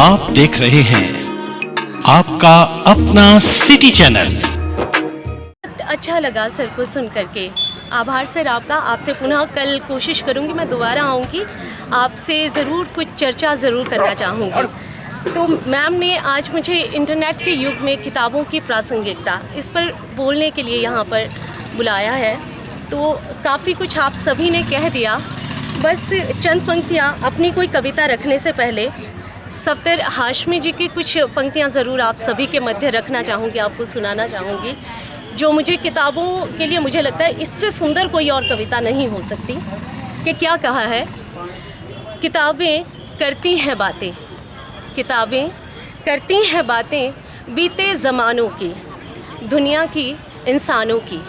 आप देख रहे हैं आपका अपना सिटी चैनल। अच्छा लगा सर को सुन करके, आभार सर आपका। आपसे पुनः कल कोशिश करूंगी, मैं दोबारा आऊंगी, आपसे ज़रूर कुछ चर्चा ज़रूर करना चाहूँगी। तो मैम ने आज मुझे इंटरनेट के युग में किताबों की प्रासंगिकता इस पर बोलने के लिए यहाँ पर बुलाया है। तो काफ़ी कुछ आप सभी ने कह दिया, बस चंद पंक्तियाँ अपनी कोई कविता रखने से पहले सफ़दर हाशमी जी की कुछ पंक्तियाँ ज़रूर आप सभी के मध्य रखना चाहूँगी, आपको सुनाना चाहूँगी, जो मुझे किताबों के लिए मुझे लगता है इससे सुंदर कोई और कविता नहीं हो सकती। कि क्या कहा है, किताबें करती हैं बातें, किताबें करती हैं बातें बीते ज़मानों की, दुनिया की, इंसानों की।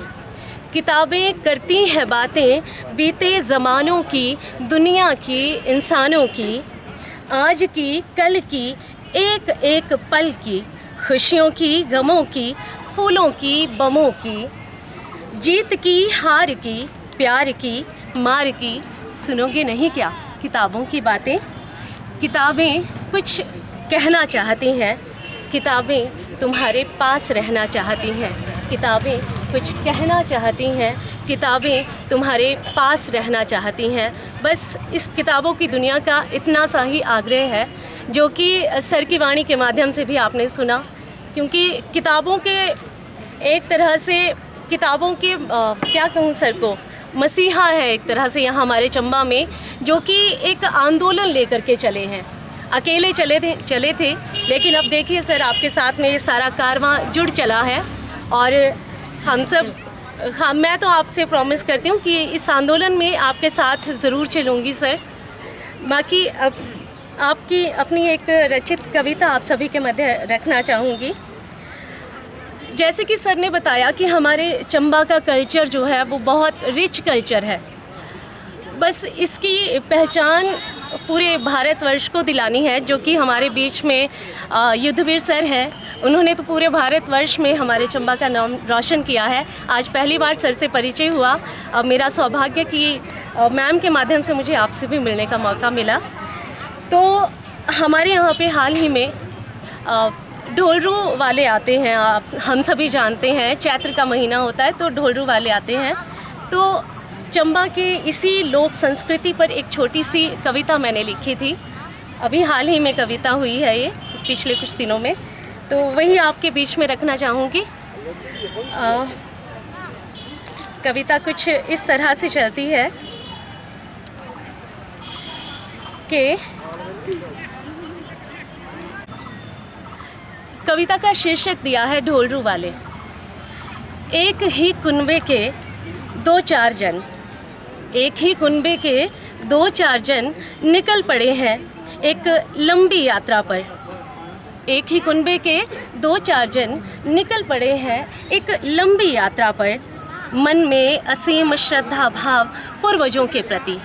किताबें करती हैं बातें बीते ज़मानों की, दुनिया की, इंसानों की, आज की, कल की, एक एक पल की, खुशियों की, गमों की, फूलों की, बमों की, जीत की, हार की, प्यार की, मार की। सुनोगे नहीं क्या किताबों की बातें? किताबें कुछ कहना चाहती हैं, किताबें तुम्हारे पास रहना चाहती हैं, किताबें कुछ कहना चाहती हैं, किताबें तुम्हारे पास रहना चाहती हैं। बस इस किताबों की दुनिया का इतना सा ही आग्रह है, जो कि सर की वाणी के माध्यम से भी आपने सुना। क्योंकि किताबों के एक तरह से, किताबों के क्या कहूँ सर को, मसीहा है एक तरह से यहाँ हमारे चंबा में, जो कि एक आंदोलन लेकर के चले हैं। अकेले चले थे, लेकिन अब देखिए सर आपके साथ में ये सारा कारवां जुड़ चला है। और हम सब, हाँ, मैं तो आपसे प्रॉमिस करती हूँ कि इस आंदोलन में आपके साथ ज़रूर चलूँगी सर। बाकी अब आपकी अपनी एक रचित कविता आप सभी के मध्य रखना चाहूँगी। जैसे कि सर ने बताया कि हमारे चंबा का कल्चर जो है वो बहुत रिच कल्चर है। बस इसकी पहचान पूरे भारतवर्ष को दिलानी है, जो कि हमारे बीच में युद्धवीर सर हैं। उन्होंने तो पूरे भारतवर्ष में हमारे चंबा का नाम रोशन किया है। आज पहली बार सर से परिचय हुआ। मेरा सौभाग्य कि मैम के माध्यम से मुझे आपसे भी मिलने का मौका मिला। तो हमारे यहाँ पे हाल ही में ढोलरू वाले आते हैं, हम सभी जानते हैं चैत्र का महीना होता है तो ढोलरू वाले आते हैं। तो चंबा के इसी लोक संस्कृति पर एक छोटी सी कविता मैंने लिखी थी, अभी हाल ही में कविता हुई है ये, पिछले कुछ दिनों में, तो वही आपके बीच में रखना चाहूँगी। कविता कुछ इस तरह से चलती है कि कविता का शीर्षक दिया है ढोलरू वाले। एक ही कुनबे के दो चार जन, एक ही कुनबे के दो चार जन निकल पड़े हैं एक लंबी यात्रा पर। एक ही कुनबे के दो चार जन निकल पड़े हैं एक लंबी यात्रा पर। मन में असीम श्रद्धा भाव पूर्वजों के प्रति,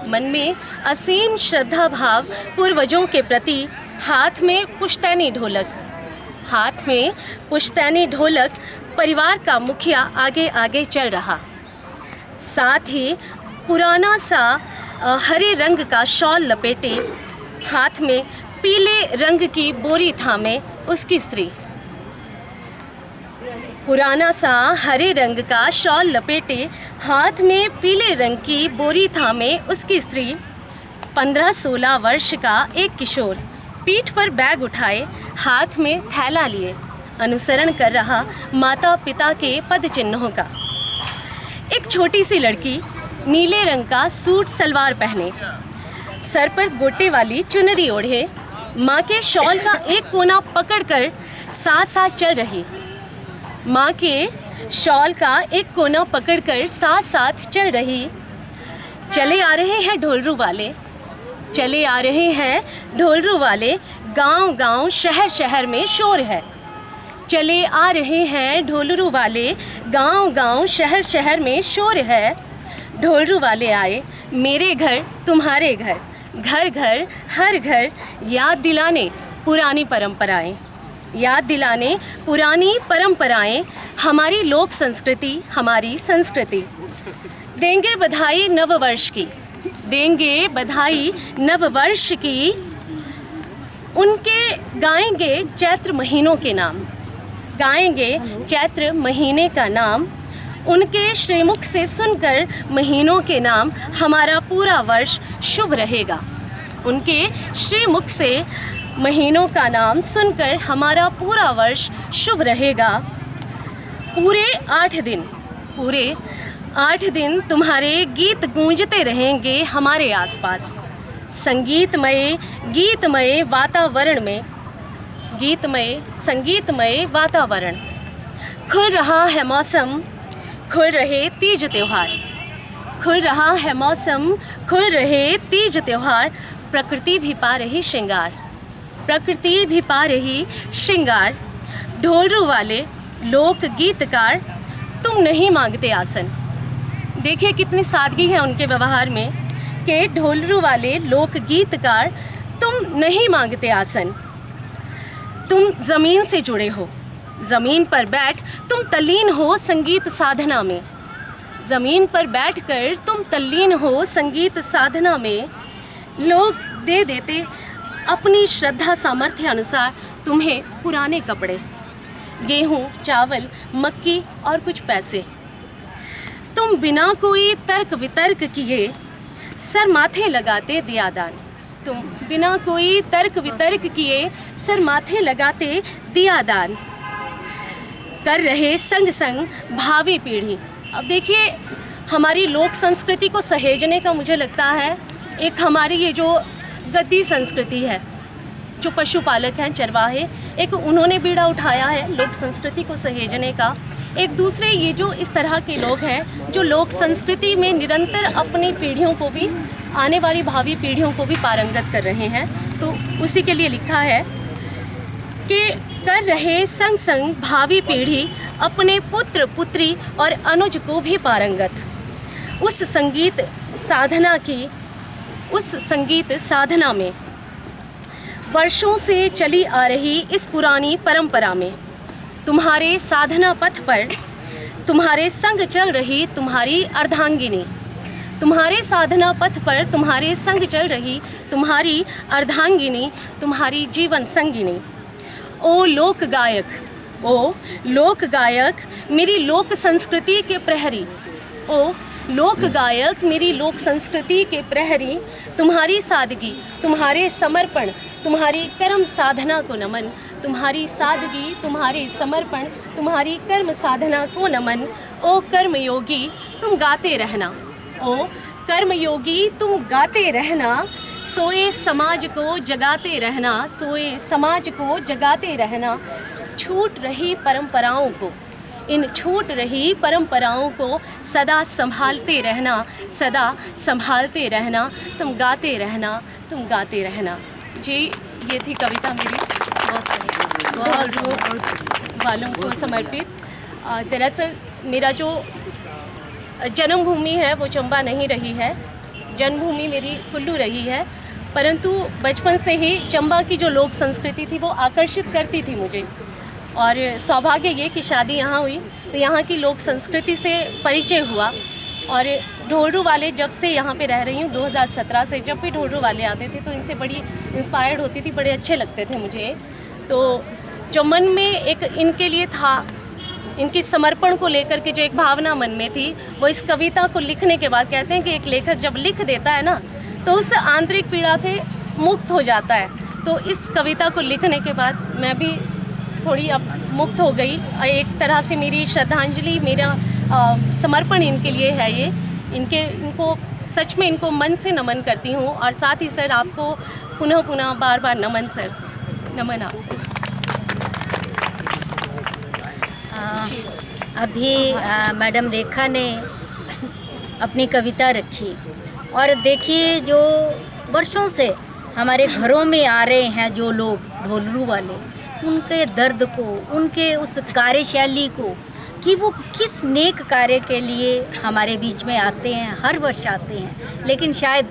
मन में असीम श्रद्धा भाव पूर्वजों के प्रति। हाथ में पुश्तैनी ढोलक, हाथ में पुश्तैनी ढोलक, परिवार का मुखिया आगे आगे चल रहा। साथ ही पुराना सा हरे रंग का शॉल लपेटे, हाथ में पीले रंग की बोरी थामे उसकी स्त्री। पुराना सा हरे रंग का शॉल लपेटे, हाथ में पीले रंग की बोरी थामे उसकी स्त्री। 15-16 वर्ष का एक किशोर पीठ पर बैग उठाए, हाथ में थैला लिए, अनुसरण कर रहा माता पिता के पद चिन्हों का। एक छोटी सी लड़की नीले रंग का सूट सलवार पहने, सर पर गोटे वाली चुनरी ओढ़े, माँ के शॉल का एक कोना पकड़कर साथ साथ चल रही। माँ के शॉल का एक कोना पकड़कर साथ साथ चल रही। चले आ रहे हैं ढोलरू वाले, चले आ रहे हैं ढोलरू वाले, गांव गांव शहर शहर में शोर है। चले आ रहे हैं ढोलरू वाले, गांव गांव शहर शहर में शोर है। ढोलरू वाले आए मेरे घर तुम्हारे घर, घर घर हर घर, याद दिलाने पुरानी परंपराएं, याद दिलाने पुरानी परंपराएं, हमारी लोक संस्कृति, हमारी संस्कृति। देंगे बधाई नववर्ष की, देंगे बधाई नववर्ष की, उनके गाएंगे चैत्र महीनों के नाम, गाएंगे चैत्र महीने का नाम, उनके श्रीमुख से सुनकर महीनों के नाम, हमारा पूरा वर्ष शुभ रहेगा। उनके श्रीमुख से महीनों का नाम सुनकर हमारा पूरा वर्ष शुभ रहेगा। पूरे 8 दिन तुम्हारे गीत गूंजते रहेंगे हमारे आसपास। गीतमय वातावरण में, संगीतमय वातावरण। खुल रहा है मौसम, खुल रहे तीज त्योहार, खुल रहा है मौसम, खुल रहे तीज त्योहार। प्रकृति भी पा रही श्रृंगार, प्रकृति भी पा रही श्रृंगार। ढोलरू वाले लोक गीतकार तुम नहीं मांगते आसन। देखिए कितनी सादगी है उनके व्यवहार में कि ढोलरू वाले लोक गीतकार तुम नहीं मांगते आसन। तुम ज़मीन से जुड़े हो, ज़मीन पर बैठ तुम तल्लीन हो संगीत साधना में। ज़मीन पर बैठकर तुम तल्लीन हो संगीत साधना में। लोग दे देते अपनी श्रद्धा सामर्थ्य अनुसार तुम्हें पुराने कपड़े, गेहूँ, चावल, मक्की और कुछ पैसे। तुम बिना कोई तर्क वितर्क किए सर माथे लगाते दिया दान। तुम बिना कोई तर्क वितर्क किए सर माथे लगाते दिया दान। कर रहे संग संग भावी पीढ़ी। अब देखिए हमारी लोक संस्कृति को सहेजने का मुझे लगता है एक हमारी ये जो गद्दी संस्कृति है, जो पशुपालक हैं, चरवाहे, एक उन्होंने बीड़ा उठाया है लोक संस्कृति को सहेजने का। एक दूसरे ये जो इस तरह के लोग हैं जो लोक संस्कृति में निरंतर अपनी पीढ़ियों को भी, आने वाली भावी पीढ़ियों को भी पारंगत कर रहे हैं। तो उसी के लिए लिखा है कि कर रहे संग संग भावी पीढ़ी अपने पुत्र पुत्री और अनुज को भी पारंगत। उस संगीत साधना में वर्षों से चली आ रही इस पुरानी परंपरा में तुम्हारे साधना पथ पर तुम्हारे संग चल रही तुम्हारी अर्धांगिनी। तुम्हारे साधना पथ पर तुम्हारे संग चल रही तुम्हारी अर्धांगिनी, तुम्हारी जीवन संगिनी। ओ लोक गायक मेरी लोक संस्कृति के प्रहरी। ओ लोक गायक मेरी लोक संस्कृति के प्रहरी। तुम्हारी सादगी, तुम्हारे समर्पण, तुम्हारी कर्म साधना को नमन। तुम्हारी सादगी, तुम्हारे समर्पण, तुम्हारी कर्म साधना को नमन। ओ कर्मयोगी तुम गाते रहना, ओ कर्मयोगी तुम गाते रहना। सोए समाज को जगाते रहना, सोए समाज को जगाते रहना। छूट रही परंपराओं को, इन छूट रही परंपराओं को सदा संभालते रहना, सदा संभालते रहना। तुम गाते रहना, तुम गाते रहना। जी ये थी कविता मेरी बहुत वालों को समर्पित। दरअसल मेरा जो जन्मभूमि है वो चंबा नहीं रही है, जन्मभूमि मेरी कुल्लू रही है, परंतु बचपन से ही चंबा की जो लोक संस्कृति थी वो आकर्षित करती थी मुझे। और सौभाग्य ये कि शादी यहाँ हुई तो यहाँ की लोक संस्कृति से परिचय हुआ। और ढोलरू वाले जब से यहाँ पे रह रही हूँ 2017 से, जब भी ढोलरू वाले आते थे तो इनसे बड़ी इंस्पायर्ड होती थी, बड़े अच्छे लगते थे मुझे। तो जो मन में एक इनके लिए था, इनकी समर्पण को लेकर के जो एक भावना मन में थी, वो इस कविता को लिखने के बाद, कहते हैं कि एक लेखक जब लिख देता है ना तो उस आंतरिक पीड़ा से मुक्त हो जाता है। तो इस कविता को लिखने के बाद मैं भी थोड़ी अब मुक्त हो गई। एक तरह से मेरी श्रद्धांजलि, मेरा समर्पण इनके लिए है ये। इनको सच में इनको मन से नमन करती हूँ। और साथ ही सर आपको पुनः पुनः बार बार नमन सर, नमन आपको। अभी मैडम रेखा ने अपनी कविता रखी और देखिए जो वर्षों से हमारे घरों में आ रहे हैं जो लोग ढोलरू वाले, उनके दर्द को, उनके उस कार्यशैली को, कि वो किस नेक कार्य के लिए हमारे बीच में आते हैं, हर वर्ष आते हैं। लेकिन शायद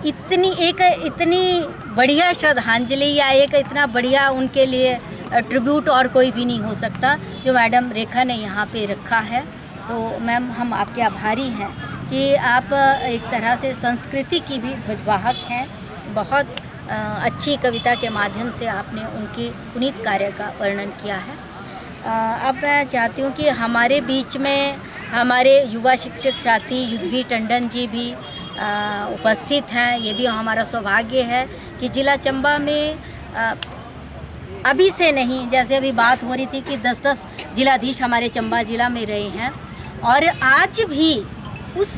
इतनी बढ़िया श्रद्धांजलि या एक इतना बढ़िया उनके लिए ट्रिब्यूट और कोई भी नहीं हो सकता जो मैडम रेखा ने यहाँ पे रखा है। तो मैम हम आपके आभारी हैं कि आप एक तरह से संस्कृति की भी ध्वजवाहक हैं। बहुत अच्छी कविता के माध्यम से आपने उनकी पुनीत कार्य का वर्णन किया है। अब मैं चाहती हूँ कि हमारे बीच में हमारे युवा शिक्षक साथी युद्धवीर टंडन जी भी उपस्थित हैं। ये भी हमारा सौभाग्य है कि जिला चंबा में अभी से नहीं, जैसे अभी बात हो रही थी कि 10-10 जिलाधीश हमारे चंबा जिला में रहे हैं और आज भी उस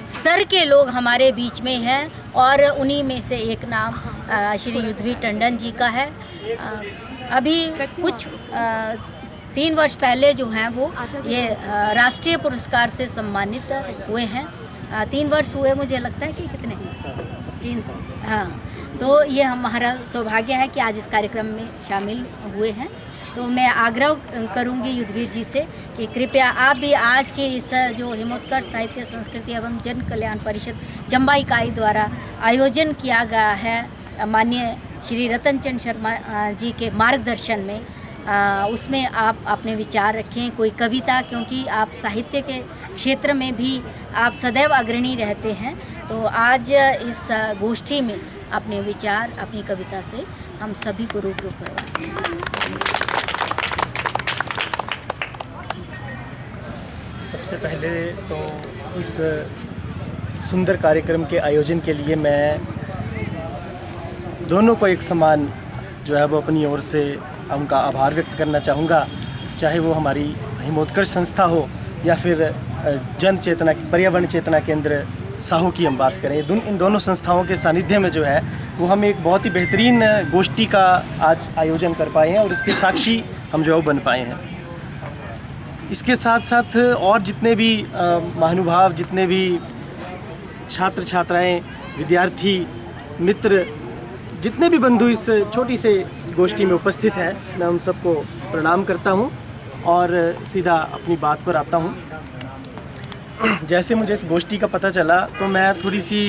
स्तर के लोग हमारे बीच में हैं और उन्हीं में से एक नाम श्री युद्धवीर टंडन जी का है। अभी कुछ 3 वर्ष पहले जो हैं वो ये राष्ट्रीय पुरस्कार से सम्मानित हुए हैं। 3 वर्ष हुए मुझे लगता है कि कितने 3, हाँ। तो ये हमारा सौभाग्य है कि आज इस कार्यक्रम में शामिल हुए हैं। तो मैं आग्रह करूंगी युद्धवीर जी से कि कृपया आप भी आज के इस जो हिमोत्कर्ष साहित्य संस्कृति एवं जन कल्याण परिषद चंबा इकाई द्वारा आयोजन किया गया है माननीय श्री रतन चंद शर्मा जी के मार्गदर्शन में, उसमें आप अपने विचार रखें। कोई कविता, क्योंकि आप साहित्य के क्षेत्र में भी आप सदैव अग्रणी रहते हैं, तो आज इस गोष्ठी में अपने विचार अपनी कविता से हम सभी को रूबरू करवाएं। सबसे पहले तो इस सुंदर कार्यक्रम के आयोजन के लिए मैं दोनों को एक समान जो है वो अपनी ओर से उनका आभार व्यक्त करना चाहूँगा, चाहे वो हमारी हिमोत्कर्ष संस्था हो या फिर जन चेतना पर्यावरण चेतना केंद्र साहू की हम बात करें। इन दोनों संस्थाओं के सानिध्य में जो है वो हम एक बहुत ही बेहतरीन गोष्ठी का आज आयोजन कर पाए हैं और इसके साक्षी हम जो है बन पाए हैं। इसके साथ साथ और जितने भी महानुभाव, जितने भी छात्र छात्राएं, विद्यार्थी मित्र, जितने भी बंधु इस छोटी से गोष्ठी में उपस्थित हैं, मैं उन सबको प्रणाम करता हूं और सीधा अपनी बात पर आता हूं। जैसे मुझे इस गोष्ठी का पता चला तो मैं थोड़ी सी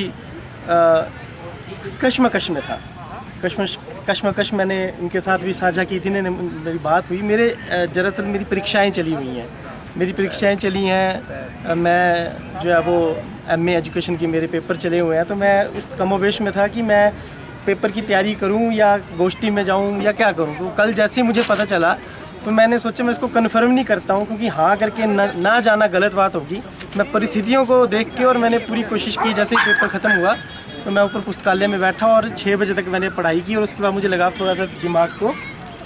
कश्मकश में था। कश्मकश मैंने इनके साथ भी साझा की थी, मेरी बात हुई। दरअसल मेरी परीक्षाएं चली हुई हैं, मैं जो है वो MA एजुकेशन की मेरे पेपर चले हुए हैं, तो मैं उस कमोवेश में था कि मैं पेपर की तैयारी करूं या गोष्ठी में जाऊं या क्या करूं। तो कल जैसे ही मुझे पता चला तो मैंने सोचा मैं इसको कन्फर्म नहीं करता हूं, क्योंकि हाँ करके ना जाना गलत बात होगी। मैं परिस्थितियों को देख के और मैंने पूरी कोशिश की। जैसे ही पेपर ख़त्म हुआ तो मैं ऊपर पुस्तकालय में बैठा और 6 बजे तक मैंने पढ़ाई की और उसके बाद मुझे लगा थोड़ा सा दिमाग को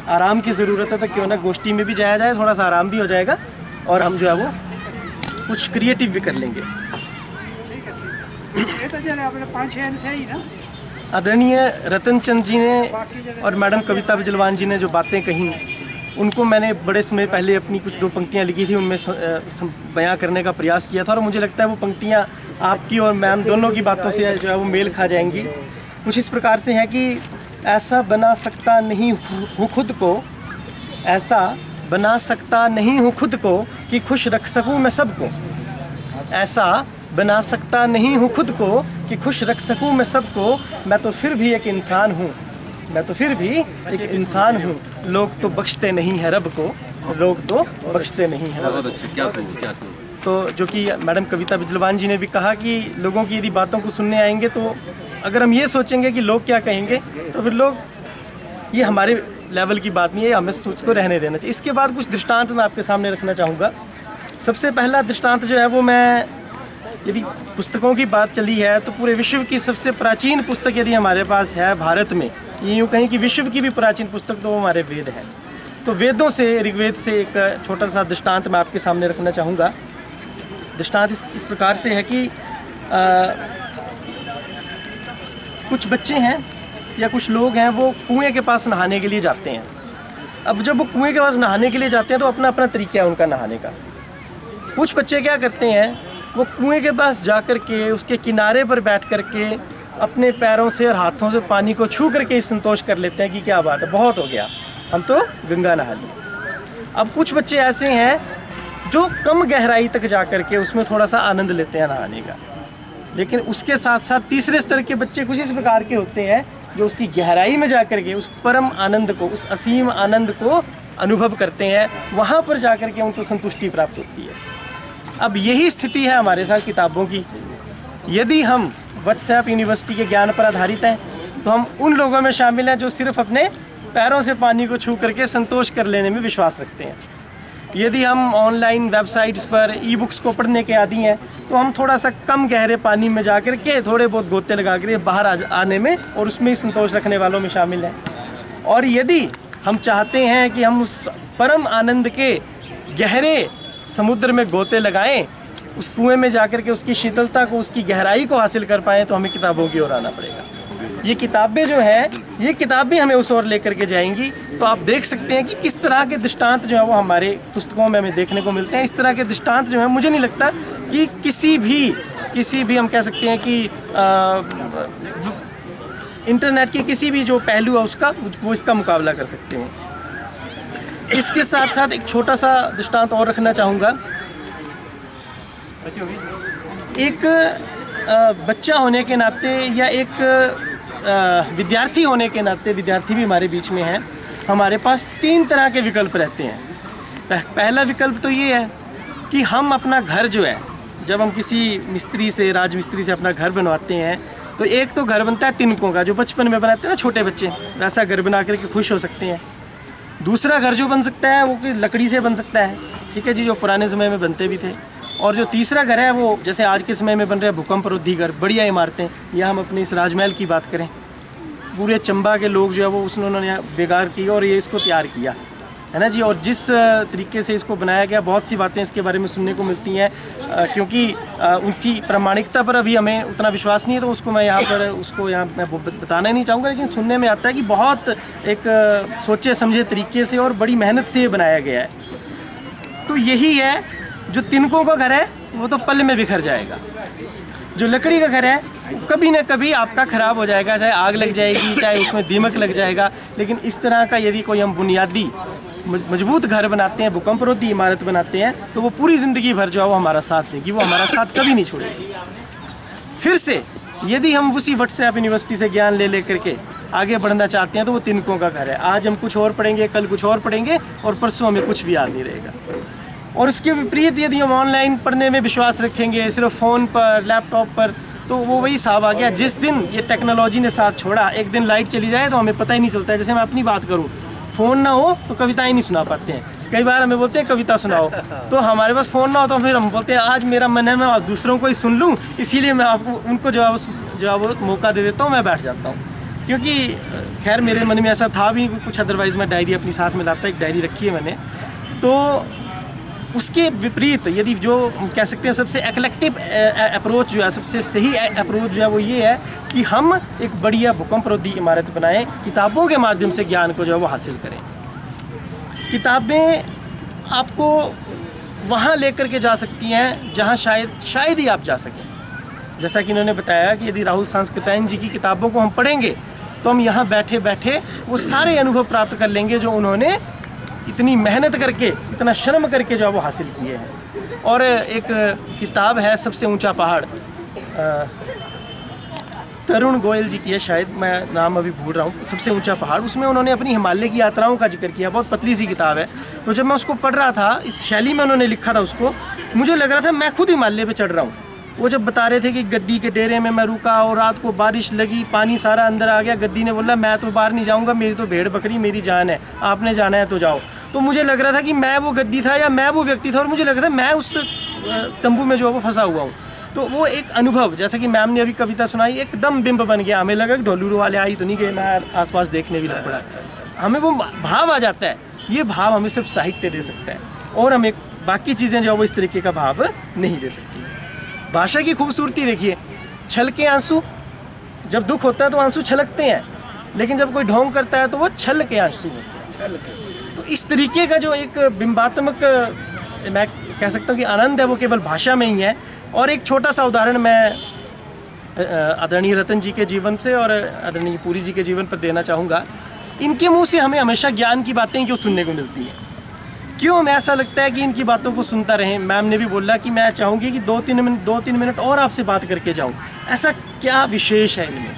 आराम की ज़रूरत है, तो क्यों ना गोष्ठी में भी जाया जाए, थोड़ा सा आराम भी हो जाएगा और हम जो है वो कुछ क्रिएटिव भी कर लेंगे। आदरणीय रतन चंद जी ने और मैडम कविता बिजलवान जी ने जो बातें कहीं, उनको मैंने बड़े समय पहले अपनी कुछ 2 पंक्तियाँ लिखी थी, उनमें बयां करने का प्रयास किया था और मुझे लगता है वो पंक्तियाँ आपकी और मैम दोनों की बातों से जो है वो मेल खा जाएंगी। कुछ इस प्रकार से है कि ऐसा बना सकता नहीं हूँ खुद को, ऐसा बना सकता नहीं हूँ खुद को कि खुश रख सकूँ मैं सबको, ऐसा बना सकता नहीं हूँ खुद को कि खुश रख सकूँ मैं सबको। मैं तो फिर भी एक इंसान हूँ, मैं तो फिर भी एक इंसान हूँ, लोग तो बख्शते नहीं हैं रब को, लोग तो बख्शते नहीं हैं रब को। क्या तो जो कि मैडम कविता बिजलवान जी ने भी कहा कि लोगों की यदि बातों को सुनने आएंगे तो अगर हम ये सोचेंगे कि लोग क्या कहेंगे तो फिर लोग, ये हमारे लेवल की बात नहीं है, हमें सोच को रहने देना चाहिए। इसके बाद कुछ दृष्टांत मैं आपके सामने रखना चाहूँगा। सबसे पहला दृष्टांत जो है वो, मैं यदि पुस्तकों की बात चली है तो पूरे विश्व की सबसे प्राचीन पुस्तक यदि हमारे पास है भारत में, ये यूँ कहें कि विश्व की भी प्राचीन पुस्तक तो वो हमारे वेद हैं। तो वेदों से, ऋग्वेद से एक छोटा सा दृष्टांत मैं आपके सामने रखना चाहूँगा। दृष्टांत इस प्रकार से है कि कुछ बच्चे हैं या कुछ लोग हैं, वो कुएं के पास नहाने के लिए जाते हैं। अब जब वो कुएं के पास नहाने के लिए जाते हैं तो अपना अपना तरीका है उनका नहाने का। कुछ बच्चे क्या करते हैं, वो कुएं के पास जा कर के उसके किनारे पर बैठ कर के अपने पैरों से और हाथों से पानी को छू करके संतोष कर लेते हैं कि क्या बात है, बहुत हो गया, हम तो गंगा नहा ली। अब कुछ बच्चे ऐसे हैं जो कम गहराई तक जा कर के उसमें थोड़ा सा आनंद लेते हैं नहाने का। लेकिन उसके साथ साथ तीसरे स्तर के बच्चे कुछ इस प्रकार के होते हैं जो उसकी गहराई में जा कर के उस परम आनंद को, उस असीम आनंद को अनुभव करते हैं। वहाँ पर जा कर के उनको संतुष्टि प्राप्त होती है। अब यही स्थिति है हमारे साथ किताबों की। यदि हम व्हाट्सएप यूनिवर्सिटी के ज्ञान पर आधारित हैं, तो हम उन लोगों में शामिल हैं जो सिर्फ अपने पैरों से पानी को छू करके संतोष कर लेने में विश्वास रखते हैं। यदि हम ऑनलाइन वेबसाइट्स पर ई बुक्स को पढ़ने के आदी हैं तो हम थोड़ा सा कम गहरे पानी में जा कर के थोड़े बहुत गोते लगा कर बाहर आने में और उसमें ही संतोष रखने वालों में शामिल हैं। और यदि हम चाहते हैं कि हम उस परम आनंद के गहरे समुद्र में गोते लगाएं, उस कुएं में जाकर के उसकी शीतलता को, उसकी गहराई को हासिल कर पाएँ, तो हमें किताबों की ओर आना पड़ेगा। ये किताबें जो हैं, ये किताबें हमें उस ओर लेकर के जाएंगी। तो आप देख सकते हैं कि किस तरह के दृष्टांत जो है वो हमारे पुस्तकों में हमें देखने को मिलते हैं। इस तरह के दृष्टांत जो है, मुझे नहीं लगता कि किसी भी हम कह सकते हैं कि इंटरनेट के किसी भी जो पहलू है उसका, वो इसका मुकाबला कर सकते हैं। इसके साथ साथ एक छोटा सा दृष्टांत और रखना चाहूँगा। एक बच्चा होने के नाते या एक विद्यार्थी होने के नाते, विद्यार्थी भी हमारे बीच में हैं, हमारे पास 3 तरह के विकल्प रहते हैं। पहला विकल्प तो ये है कि हम अपना घर जो है, जब हम किसी मिस्त्री से, राजमिस्त्री से अपना घर बनवाते हैं, तो एक तो घर बनता है तिनकों का, जो बचपन में बनाते हैं ना छोटे बच्चे, वैसा घर बना करके खुश हो सकते हैं। दूसरा घर जो बन सकता है वो लकड़ी से बन सकता है, ठीक है जी, जो पुराने समय में बनते भी थे। और जो तीसरा घर है वो जैसे आज के समय में बन रहे हैं भूकंपरोधी घर, बढ़िया इमारतें। या हम अपने इस राजमहल की बात करें, पूरे चंबा के लोग जो है वो उन्होंने बेगार की और ये इसको तैयार किया है ना जी। और जिस तरीके से इसको बनाया गया, बहुत सी बातें इसके बारे में सुनने को मिलती हैं, क्योंकि उनकी प्रामाणिकता पर अभी हमें उतना विश्वास नहीं है, तो उसको मैं मैं बताना ही नहीं चाहूँगा। लेकिन सुनने में आता है कि बहुत एक सोचे समझे तरीके से और बड़ी मेहनत से ये बनाया गया है। तो यही है, जो तिनकों का घर है वो तो पल में बिखर जाएगा। जो लकड़ी का घर है कभी ना कभी आपका ख़राब हो जाएगा, चाहे आग लग जाएगी, चाहे उसमें दीमक लग जाएगा। लेकिन इस तरह का यदि कोई हम बुनियादी मजबूत घर बनाते हैं, भूकंपरोधी इमारत बनाते हैं, तो वो पूरी ज़िंदगी भर जो है वो हमारा साथ देगी, वो हमारा साथ कभी नहीं छोड़ेगी। फिर से यदि हम उसी व्हाट्सएप यूनिवर्सिटी से ज्ञान ले करके आगे बढ़ना चाहते हैं, तो वो तिनकों का घर है। आज हम कुछ और पढ़ेंगे, कल कुछ और पढ़ेंगे, और परसों हमें कुछ भी याद नहीं रहेगा। और इसके विपरीत यदि हम ऑनलाइन पढ़ने में विश्वास रखेंगे, सिर्फ फ़ोन पर, लैपटॉप पर, तो वो वही हिसाब आ गया। जिस दिन ये टेक्नोलॉजी ने साथ छोड़ा, एक दिन लाइट चली जाए तो हमें पता ही नहीं चलता है। जैसे मैं अपनी बात करूँ, फ़ोन ना हो तो कविताएं नहीं सुना पाते हैं। कई बार हमें बोलते हैं कविता सुनाओ, तो हमारे पास फ़ोन ना हो तो फिर हम बोलते हैं आज मेरा मन है मैं दूसरों को ही सुन लूँ, इसीलिए मैं आपको उनको जो है वो मौका दे देता हूँ, मैं बैठ जाता हूँ। क्योंकि खैर मेरे मन में ऐसा था भी कुछ, अदरवाइज़ मैं डायरी अपनी साथ में लाता, एक डायरी रखी है मैंने। तो उसके विपरीत यदि जो कह सकते हैं सबसे एक्लेक्टिव अप्रोच जो है, सबसे सही अप्रोच जो है वो ये है कि हम एक बढ़िया भूकंपरोधी इमारत बनाएं, किताबों के माध्यम से ज्ञान को जो है वो हासिल करें। किताबें आपको वहाँ लेकर के जा सकती हैं जहाँ शायद ही आप जा सकें। जैसा कि इन्होंने बताया कि यदि राहुल सांस्कृतायन जी की किताबों को हम पढ़ेंगे तो हम यहाँ बैठे बैठे वो सारे अनुभव प्राप्त कर लेंगे जो उन्होंने इतनी मेहनत करके, इतना श्रम करके जो है वो हासिल किए हैं। और एक किताब है सबसे ऊंचा पहाड़, तरुण गोयल जी की है, शायद मैं नाम अभी भूल रहा हूँ, सबसे ऊंचा पहाड़। उसमें उन्होंने अपनी हिमालय की यात्राओं का जिक्र किया, बहुत पतली सी किताब है। तो जब मैं उसको पढ़ रहा था, इस शैली में उन्होंने लिखा था उसको, मुझे लग रहा था मैं खुद हिमालय पे चढ़ रहा हूँ। वो जब बता रहे थे कि गद्दी के डेरे में मैं रुका और रात को बारिश लगी, पानी सारा अंदर आ गया, गद्दी ने बोला मैं तो बाहर नहीं जाऊँगा, मेरी तो भेड़ बकरी मेरी जान है, आपने जाना है तो जाओ। तो मुझे लग रहा था कि मैं वो गद्दी था या मैं वो व्यक्ति था, और मुझे लग रहा था मैं उस तंबू में जो है वो फंसा हुआ हूँ। तो वो एक अनुभव, जैसा कि मैम ने अभी कविता सुनाई, एकदम बिंब बन गया। हमें लगा कि ढोलू वाले आई तो नहीं गए, मैं आसपास देखने भी लग पड़ा। हमें वो भाव आ जाता है। ये भाव हमें सिर्फ साहित्य दे सकता है, और हमें बाकी चीज़ें जो है वो इस तरीके का भाव नहीं दे सकती। भाषा की खूबसूरती देखिए, छलके आंसू, जब दुख होता है तो आंसू छलकते हैं, लेकिन जब कोई ढोंग करता है तो वो छल के आंसू होते हैं। तो इस तरीके का जो एक बिंबात्मक, मैं कह सकता हूँ कि आनंद है, वो केवल भाषा में ही है। और एक छोटा सा उदाहरण मैं आदरणीय रतन जी के जीवन से और आदरणीय पुरी जी के जीवन पर देना चाहूँगा। इनके मुंह से हमें हमेशा ज्ञान की बातें क्यों सुनने को मिलती हैं? क्यों हमें ऐसा लगता है कि इनकी बातों को सुनता रहें? मैम ने भी बोला कि मैं चाहूँगी कि 2-3 मिनट और आपसे बात करके जाऊँ। ऐसा क्या विशेष है इनमें?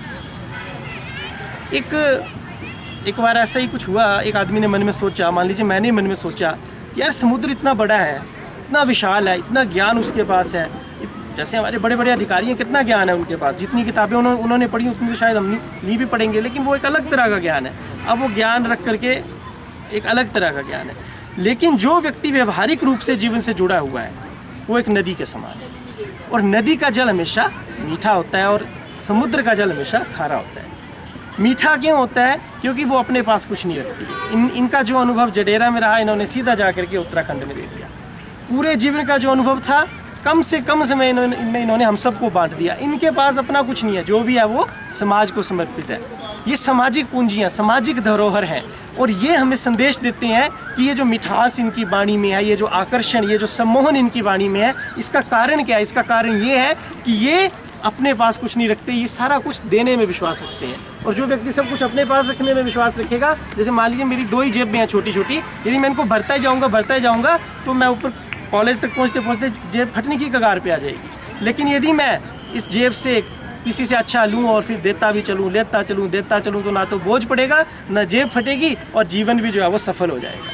एक बार ऐसा ही कुछ हुआ, एक आदमी ने मन में सोचा, मान लीजिए मैंने मन में सोचा, यार समुद्र इतना बड़ा है, इतना विशाल है, इतना ज्ञान उसके पास है, जैसे हमारे बड़े बड़े अधिकारी हैं, कितना ज्ञान है उनके पास, जितनी किताबें उन्होंने पढ़ी उतनी तो शायद हम नहीं भी पढ़ेंगे, लेकिन वो एक अलग तरह का ज्ञान है। अब वो ज्ञान रख करके एक अलग तरह का ज्ञान है। लेकिन जो व्यक्ति व्यवहारिक रूप से जीवन से जुड़ा हुआ है वो एक नदी के समान है, और नदी का जल हमेशा मीठा होता है और समुद्र का जल हमेशा खारा होता है। मीठा क्यों होता है? क्योंकि वो अपने पास कुछ नहीं रखती है। इनका जो अनुभव जडेरा में रहा, इन्होंने सीधा जा करके उत्तराखंड में दे दिया। पूरे जीवन का जो अनुभव था कम से कम समय में इन्होंने हम सबको बांट दिया। इनके पास अपना कुछ नहीं है, जो भी है वो समाज को समर्पित है। ये सामाजिक पूंजियाँ, सामाजिक धरोहर हैं, और ये हमें संदेश देते हैं कि ये जो मिठास इनकी वाणी में है, ये जो आकर्षण, ये जो सम्मोहन इनकी वाणी में है, इसका कारण क्या है? इसका कारण ये है कि ये अपने पास कुछ नहीं रखते, ये सारा कुछ देने में विश्वास रखते हैं। और जो व्यक्ति सब कुछ अपने पास रखने में विश्वास रखेगा, जैसे मान लीजिए मेरी 2 ही जेब में है छोटी छोटी, यदि मैं इनको भरता ही जाऊँगा तो मैं ऊपर कॉलेज तक पहुँचते पहुँचते जेब फटने की कगार पे आ जाएगी। लेकिन यदि मैं इस जेब से किसी से अच्छा लूँ और फिर देता भी चलूँ, लेता चलूँ, तो ना तो बोझ पड़ेगा, ना जेब फटेगी, और जीवन भी जो है वो सफल हो जाएगा।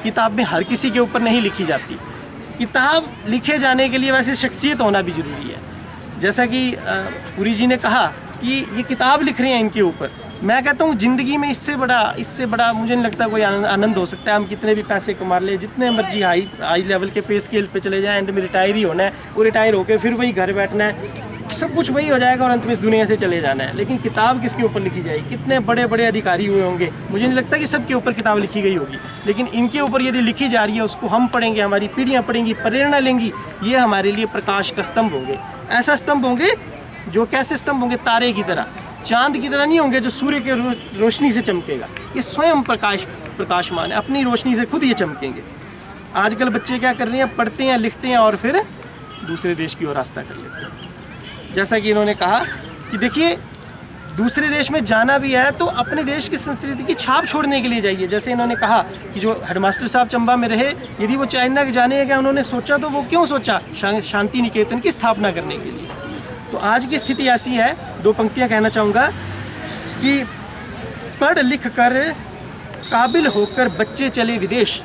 किताब में हर किसी के ऊपर नहीं लिखी जाती। किताब लिखे जाने के लिए वैसे शख्सियत होना भी ज़रूरी है। जैसा कि पुरी जी ने कहा कि ये किताब लिख रहे हैं इनके ऊपर, मैं कहता हूँ ज़िंदगी में इससे बड़ा मुझे नहीं लगता कोई आनंद हो सकता है। हम कितने भी पैसे कमा ले, जितने मर्जी हाई लेवल के पे स्केल पे चले जाएं, एंड में रिटायर ही होना है, वो रिटायर होकर फिर वही घर बैठना है, सब कुछ वही हो जाएगा और अंत में इस दुनिया से चले जाना है। लेकिन किताब किसके ऊपर लिखी जाएगी? कितने बड़े बड़े अधिकारी हुए होंगे, मुझे नहीं लगता कि सबके ऊपर किताब लिखी गई होगी, लेकिन इनके ऊपर यदि लिखी जा रही है, उसको हम पढ़ेंगे, हमारी पीढ़ियाँ पढ़ेंगी, प्रेरणा लेंगी, ये हमारे लिए प्रकाश का स्तंभ होंगे। ऐसा स्तंभ होंगे जो कैसे स्तंभ होंगे? तारे की तरह, चांद की तरह नहीं होंगे जो सूर्य के रोशनी से चमकेगा। ये स्वयं प्रकाशमान है, अपनी रोशनी से खुद ये चमकेंगे। आजकल बच्चे क्या कर रहे हैं? पढ़ते हैं, लिखते हैं और फिर दूसरे देश की ओर रास्ता कर लेते हैं। जैसा कि इन्होंने कहा कि देखिए, दूसरे देश में जाना भी है तो अपने देश की संस्कृति की छाप छोड़ने के लिए जाइए। जैसे इन्होंने कहा कि जो हेडमास्टर साहब चंबा में रहे, यदि वो चाइना के जाने का उन्होंने सोचा, तो वो क्यों सोचा? शांति निकेतन की स्थापना करने के लिए। तो आज की स्थिति ऐसी है, 2 पंक्तियां कहना चाहूँगा कि पढ़ लिख कर काबिल होकर बच्चे चले विदेश,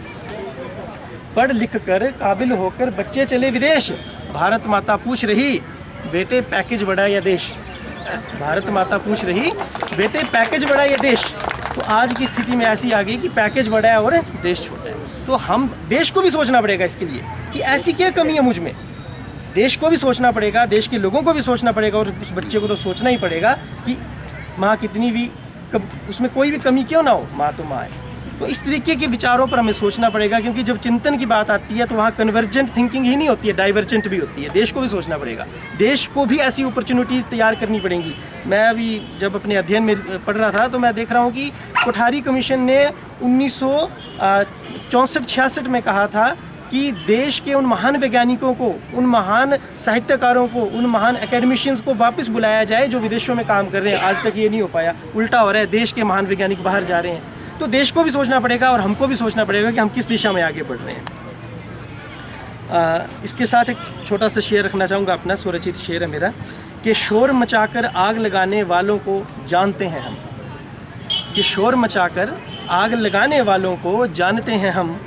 पढ़ लिख कर काबिल होकर बच्चे चले विदेश, भारत माता पूछ रही बेटे पैकेज बड़ा या देश, भारत माता पूछ रही बेटे पैकेज बड़ा या देश। तो आज की स्थिति में ऐसी आ गई कि पैकेज बड़ा है और देश छोटा है। तो हम देश को भी सोचना पड़ेगा इसके लिए कि ऐसी क्या कमी है मुझ में। देश को भी सोचना पड़ेगा, देश के लोगों को भी सोचना पड़ेगा, और उस बच्चे को तो सोचना ही पड़ेगा कि माँ कितनी भी उसमें कोई भी कमी क्यों ना हो, माँ तो माँ है। तो इस तरीके के विचारों पर हमें सोचना पड़ेगा, क्योंकि जब चिंतन की बात आती है तो वहाँ कन्वर्जेंट थिंकिंग ही नहीं होती है, डाइवर्जेंट भी होती है। देश को भी सोचना पड़ेगा, देश को भी ऐसी अपॉर्चुनिटीज़ तैयार करनी पड़ेंगी। मैं अभी जब अपने अध्ययन में पढ़ रहा था तो मैं देख रहा हूँ कि कोठारी कमीशन ने 1964-66 में कहा था कि देश के उन महान वैज्ञानिकों को, उन महान साहित्यकारों को, उन महान एकेडमिशियंस को वापस बुलाया जाए जो विदेशों में काम कर रहे हैं। आज तक ये नहीं हो पाया, उल्टा हो रहा है, देश के महान वैज्ञानिक बाहर जा रहे हैं। तो देश को भी सोचना पड़ेगा और हमको भी सोचना पड़ेगा कि हम किस दिशा में आगे बढ़ रहे हैं। इसके साथ एक छोटा सा शेर रखना चाहूँगा, अपना स्वरचित शेर है मेरा, कि शोर मचाकर आग लगाने वालों को जानते हैं हम, कि शोर मचाकर आग लगाने वालों को जानते हैं हम,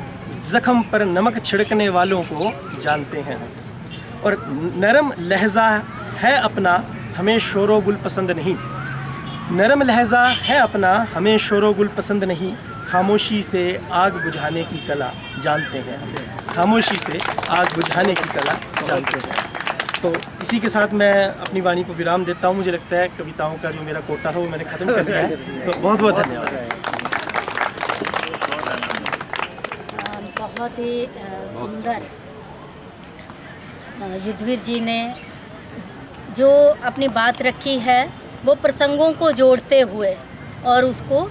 ज़ख्म पर नमक छिड़कने वालों को जानते हैं हम, और नरम लहजा है अपना हमें शोरो गुल पसंद नहीं, नरम लहजा है अपना हमें शोरो गुल पसंद नहीं, खामोशी से आग बुझाने की कला जानते हैं हम, खामोशी से आग बुझाने की कला जानते हैं। तो इसी के साथ मैं अपनी वाणी को विराम देता हूँ। मुझे लगता है कविताओं का जो मेरा कोटा था वो मैंने ख़त्म कर दिया है। तो बहुत बहुत धन्यवाद। बहुत ही सुंदर युद्धवीर जी ने जो अपनी बात रखी है वो प्रसंगों को जोड़ते हुए और उसको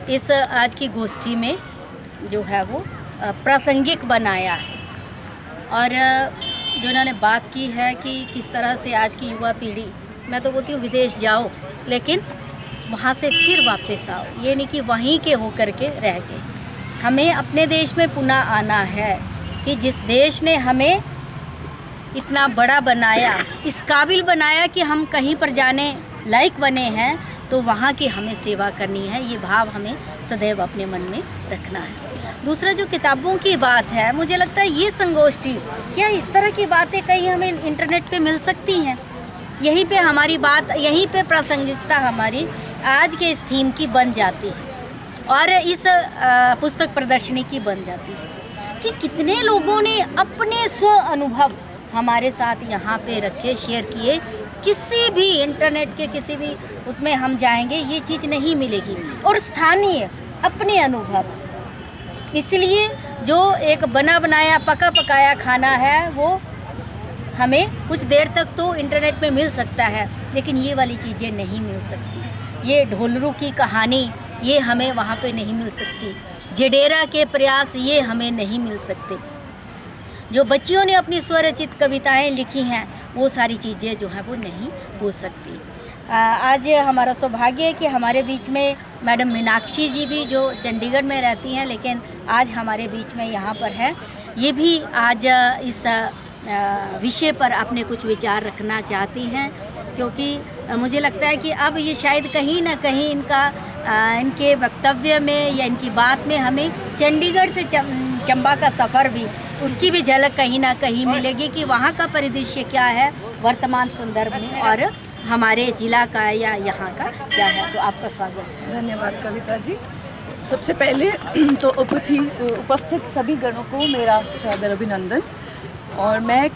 इस आज की गोष्ठी में जो है वो प्रासंगिक बनाया है। और जो इन्होंने बात की है कि किस तरह से आज की युवा पीढ़ी, मैं तो बोलती हूँ विदेश जाओ लेकिन वहाँ से फिर वापस आओ, ये नहीं कि वहीं के होकर के रह गए। हमें अपने देश में पुनः आना है कि जिस देश ने हमें इतना बड़ा बनाया, इस काबिल बनाया कि हम कहीं पर जाने लायक बने हैं, तो वहाँ की हमें सेवा करनी है, ये भाव हमें सदैव अपने मन में रखना है। दूसरा जो किताबों की बात है, मुझे लगता है ये संगोष्ठी, क्या इस तरह की बातें कहीं हमें इंटरनेट पे मिल सकती हैं? यहीं पे हमारी बात, यहीं पे प्रासंगिकता हमारी आज के इस थीम की बन जाती है और इस पुस्तक प्रदर्शनी की बन जाती है कि कितने लोगों ने अपने स्व अनुभव हमारे साथ यहाँ पे रखे, शेयर किए। किसी भी इंटरनेट के किसी भी उसमें हम जाएंगे ये चीज़ नहीं मिलेगी, और स्थानीय अपने अनुभव। इसलिए जो एक बना बनाया पका पकाया खाना है वो हमें कुछ देर तक तो इंटरनेट में मिल सकता है, लेकिन ये वाली चीज़ें नहीं मिल सकती। ये ढोलरू की कहानी ये हमें वहाँ पे नहीं मिल सकती, जडेरा के प्रयास ये हमें नहीं मिल सकते, जो बच्चियों ने अपनी स्वरचित कविताएं लिखी हैं वो सारी चीज़ें जो हैं वो नहीं हो सकती। आज हमारा सौभाग्य है कि हमारे बीच में मैडम मीनाक्षी जी भी, जो चंडीगढ़ में रहती हैं लेकिन आज हमारे बीच में यहाँ पर है, ये भी आज इस विषय पर अपने कुछ विचार रखना चाहती हैं, क्योंकि मुझे लगता है कि अब ये शायद कहीं ना कहीं इनके वक्तव्य में या इनकी बात में हमें चंडीगढ़ से चंबा का सफ़र भी, उसकी भी झलक कहीं ना कहीं मिलेगी कि वहाँ का परिदृश्य क्या है वर्तमान संदर्भ में और हमारे ज़िला का या यहाँ का क्या है। तो आपका स्वागत है। धन्यवाद कविता जी। सबसे पहले तो उपस्थित सभी गणों को मेरा सादर अभिनंदन। और मैं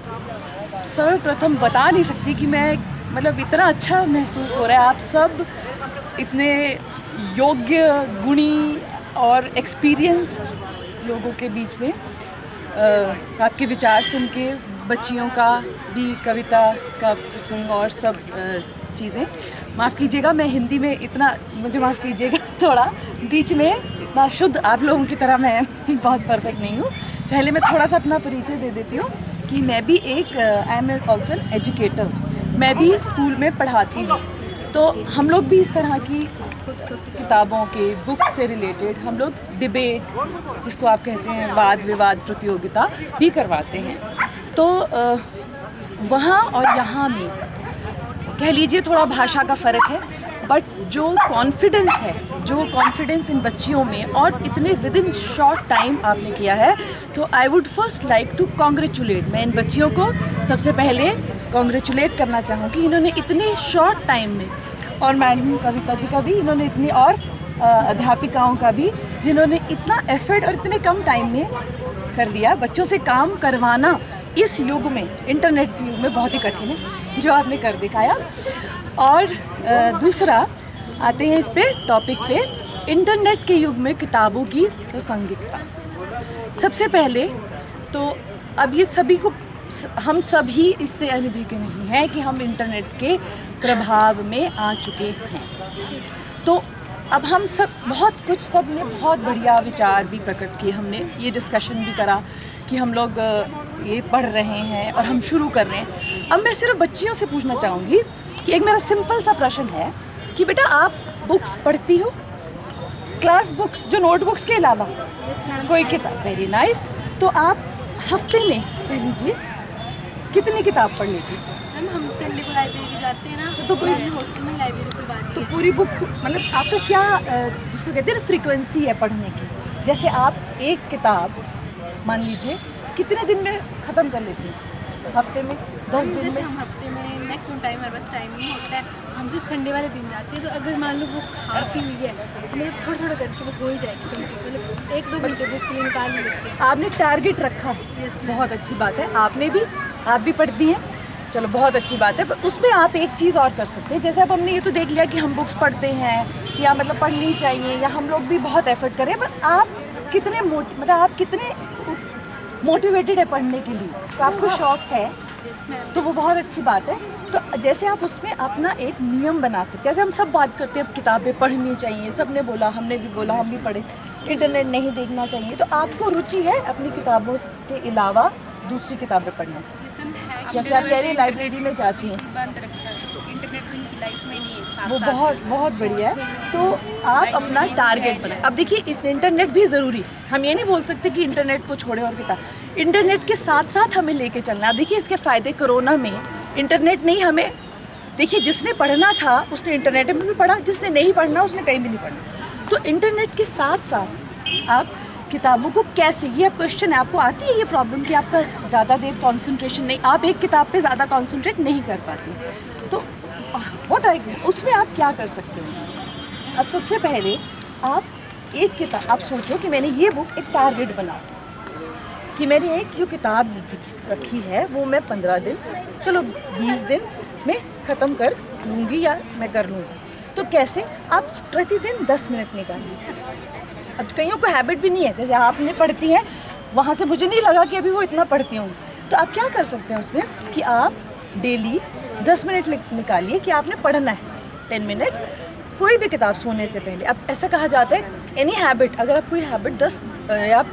सर्वप्रथम बता नहीं सकती कि मैं मतलब इतना अच्छा महसूस हो रहा है, आप सब इतने योग्य, गुणी और एक्सपीरियंस्ड लोगों के बीच में आपके विचार सुन के, बच्चियों का भी कविता का प्रसंग और सब चीज़ें। माफ़ कीजिएगा मैं हिंदी में इतना, मुझे माफ़ कीजिएगा थोड़ा बीच में इतना शुद्ध आप लोगों की तरह मैं बहुत परफेक्ट नहीं हूँ। पहले मैं थोड़ा सा अपना परिचय दे देती हूँ कि मैं भी एक I am also an educator, मैं भी स्कूल में पढ़ाती हूँ। तो हम लोग भी इस तरह की किताबों के बुक्स से रिलेटेड हम लोग डिबेट, जिसको आप कहते हैं वाद विवाद प्रतियोगिता भी करवाते हैं। तो वहाँ और यहाँ में कह लीजिए थोड़ा भाषा का फ़र्क है, बट जो कॉन्फिडेंस है, जो कॉन्फिडेंस इन बच्चियों में और इतने विद इन शॉर्ट टाइम आपने किया है, तो I would first like to congratulate. मैं इन बच्चियों को सबसे पहले कॉन्ग्रेचुलेट करना चाहूँगी, इन्होंने इतने शॉर्ट टाइम में, और मैडम कविता जी का भी, इन्होंने इतनी, और अध्यापिकाओं का भी जिन्होंने इतना एफर्ट और इतने कम टाइम में कर दिया। बच्चों से काम करवाना इस युग में, इंटरनेट के युग में बहुत ही कठिन है, जो आपने कर दिखाया। और दूसरा आते हैं इस पे टॉपिक पे, इंटरनेट के युग में किताबों की प्रासंगिकता। सबसे पहले तो अब ये सभी को, हम सभी इससे अनभिज्ञ नहीं हैं कि हम इंटरनेट के प्रभाव में आ चुके हैं। तो अब हम सब बहुत कुछ, सब ने बहुत बढ़िया विचार भी प्रकट किए, हमने ये डिस्कशन भी करा कि हम लोग ये पढ़ रहे हैं और हम शुरू कर रहे हैं। अब मैं सिर्फ बच्चियों से पूछना चाहूँगी कि एक मेरा सिंपल सा प्रश्न है कि बेटा आप बुक्स पढ़ती हो, क्लास बुक्स, जो नोटबुक्स के अलावा कोई किताब? Very nice. तो आप हफ्ते में कह लीजिए कितनी किताब पढ़ लेती? हम संडे को लाइब्रेरी जाते हैं ना, तो कोई हॉस्टल में लाइब्रेरी की बात तो पूरी बुक, मतलब आपका क्या जिसको कहते हैं फ्रीक्वेंसी है पढ़ने की? जैसे आप एक किताब मान लीजिए कितने दिन में ख़त्म कर लेती हैं? हफ्ते में, 10 दिन जैसे में? हम हफ्ते में मैक्सिमम टाइम हमारे पास टाइम नहीं होता है, हम सिर्फ संडे वाले दिन जाते हैं। तो अगर मान लो बुक हाफ ही हुई है तो मतलब थोड़ा थोड़ा करके बुक हो ही जाएगी, मतलब 1-2 घंटे बुक के लिए निकाल ही लेते हैं। आपने टारगेट रखा है, Yes, बहुत अच्छी बात है। आपने भी, आप भी पढ़ती हैं, चलो बहुत अच्छी बात है। पर उसमें आप एक चीज़ और कर सकते हैं। जैसे अब हमने ये तो देख लिया कि हम बुक्स पढ़ते हैं या मतलब पढ़नी चाहिए, या हम लोग भी बहुत एफर्ट करें, पर आप कितने मतलब आप कितने मोटिवेटेड है पढ़ने के लिए? तो आपको शौक है, तो वो बहुत अच्छी बात है। तो जैसे आप उसमें अपना एक नियम बना सकते हैं। जैसे हम सब बात करते हैं अब किताबें पढ़नी चाहिए, सब ने बोला, हमने भी बोला, हम भी पढ़े, इंटरनेट नहीं देखना चाहिए। तो आपको रुचि है अपनी किताबों के अलावा दूसरी किताबें पढ़ना? जैसे आप कह रही हैं लाइब्रेरी में जाती हैं, बंद रखा है, तो इंटरनेट उनकी लाइफ में नहीं है, वो बहुत बहुत बढ़िया है। तो आप अपना टारगेट बनाएं। अब देखिए इस इंटरनेट भी ज़रूरी है, हम ये नहीं बोल सकते कि इंटरनेट को छोड़े और किताब। इंटरनेट के साथ साथ हमें लेके चलना है। अब देखिए इसके फ़ायदे, कोरोना में इंटरनेट ने हमें देखिए, जिसने पढ़ना था उसने इंटरनेट में भी पढ़ा, जिसने नहीं पढ़ना उसने कहीं भी नहीं पढ़ना। तो इंटरनेट के साथ साथ आप किताबों को कैसे, ये अब क्वेश्चन है, आपको आती है ये प्रॉब्लम कि आपका ज़्यादा देर कंसंट्रेशन नहीं, आप एक किताब पे ज़्यादा कंसंट्रेट नहीं कर पाते, तो उसमें आप क्या कर सकते हो? अब सबसे पहले आप एक किताब, आप सोचो कि मैंने ये बुक एक टारगेट बनाओ कि मैंने एक जो किताब रखी है वो मैं 15 दिन, चलो 20 दिन में ख़त्म कर लूँगी या मैं कर लूँगी। तो कैसे? आप प्रतिदिन 10 मिनट निकालिए। अब कईयों को हैबिट भी नहीं है, जैसे आपने पढ़ती हैं, वहाँ से मुझे नहीं लगा कि अभी वो इतना पढ़ती होंगी, तो आप क्या कर सकते हैं उसमें कि आप डेली 10 मिनट निकालिए कि आपने पढ़ना है 10 मिनट्स कोई भी किताब सोने से पहले। अब ऐसा कहा जाता है एनी हैबिट, अगर आप कोई हैबिट 10 या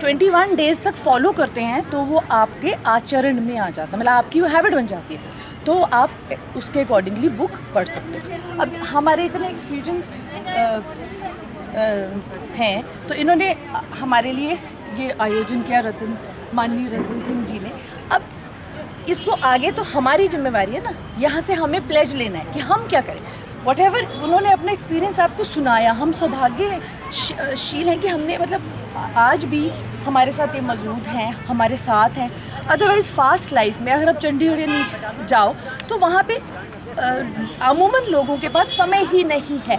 21 डेज़ तक फॉलो करते हैं तो वो आपके आचरण में आ जाता है, मतलब आपकी वो हैबिट बन जाती है, तो आप उसके अकॉर्डिंगली बुक पढ़ सकते हो। अब हमारे इतने एक्सपीरियंस्ड हैं, तो इन्होंने हमारे लिए ये आयोजन किया, माननीय रतन सिंह जी ने। अब इसको आगे तो हमारी जिम्मेवारी है ना, यहाँ से हमें प्लेज लेना है कि हम क्या करें। व्हाटएवर उन्होंने अपना एक्सपीरियंस आपको सुनाया, हम सौभाग्यशील हैं कि हमने, मतलब आज भी हमारे साथ ये मौजूद हैं, हमारे साथ हैं। अदरवाइज़ फास्ट लाइफ में अगर आप चंडीगढ़ या नीचे जाओ तो वहाँ पे अमूमन लोगों के पास समय ही नहीं है,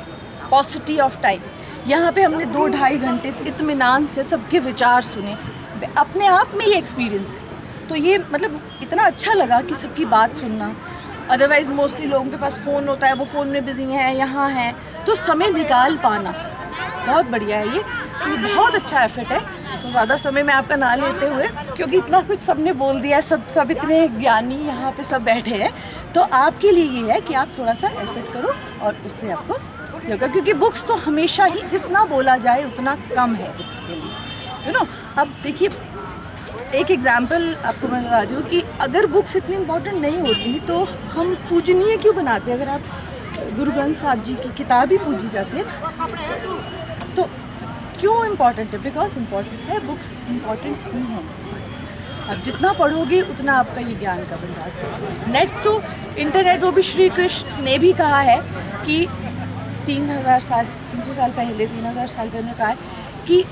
पॉसिटी ऑफ टाइम। यहाँ पे हमने 2-2.5 घंटे इत्मीनान से सबके विचार सुने, अपने आप में ये एक्सपीरियंस है। तो ये मतलब इतना अच्छा लगा कि सबकी बात सुनना। अदरवाइज़ मोस्टली लोगों के पास फ़ोन होता है, वो फ़ोन में बिज़ी हैं, यहाँ हैं, तो समय निकाल पाना बहुत बढ़िया है ये, तो ये बहुत अच्छा एफर्ट है। सो ज़्यादा समय मैं आपका ना लेते हुए, क्योंकि इतना कुछ सबने बोल दिया, सब इतने ज्ञानी यहाँ पे सब बैठे हैं, तो आपके लिए ये है कि आप थोड़ा सा एफर्ट करो और उससे आपको होगा, क्योंकि बुक्स तो हमेशा ही जितना बोला जाए उतना कम है बुक्स के लिए, यू नो। अब देखिए, एक एग्जाम्पल आपको मैं बता दूँ कि अगर बुक्स इतनी इम्पोर्टेंट नहीं होती तो हम पूजनीय क्यों बनाते? अगर आप गुरु ग्रंथ साहब जी की किताब ही पूजी जाती है ना, तो क्यों इम्पोर्टेंट है? बिकॉज इम्पोर्टेंट है, बुक्स इम्पोर्टेंट ही हैं। अब जितना पढ़ोगे उतना आपका ये ज्ञान का भंडार। नेट तो इंटरनेट, वो भी श्री कृष्ण ने भी कहा है कि 3,000 साल 300 साल पहले 3,000 साल पहले कहा है कि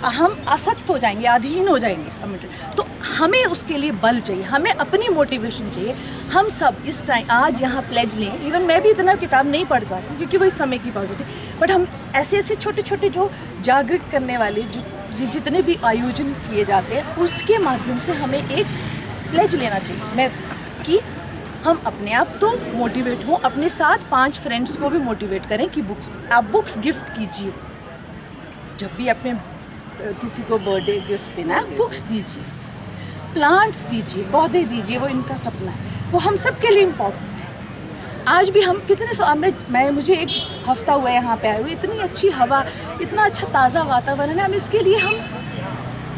हम आसक्त हो जाएंगे, अधीन हो जाएंगे। तो हमें उसके लिए बल चाहिए, हमें अपनी मोटिवेशन चाहिए। हम सब इस टाइम आज यहाँ प्लेज लें। इवन मैं भी इतना किताब नहीं पढ़ पाती क्योंकि वो इस समय की पॉजिटिव, बट हम ऐसे छोटे छोटे जो जागृत करने वाले जो जितने भी आयोजन किए जाते हैं उसके माध्यम से हमें एक प्लेज लेना चाहिए मैं कि हम अपने आप तो मोटिवेट हों, अपने साथ 5 फ्रेंड्स को भी मोटिवेट करें कि आप बुक्स गिफ्ट कीजिए। जब भी अपने किसी को बर्थडे गिफ्ट देना है, बुक्स दीजिए, प्लांट्स दीजिए, पौधे दीजिए, वो इनका सपना है, वो हम सब के लिए इम्पोर्टेंट है। आज भी हम कितने मुझे एक हफ्ता हुआ यहाँ पे आए हुए, इतनी अच्छी हवा, इतना अच्छा ताज़ा वातावरण है। हम इसके लिए हम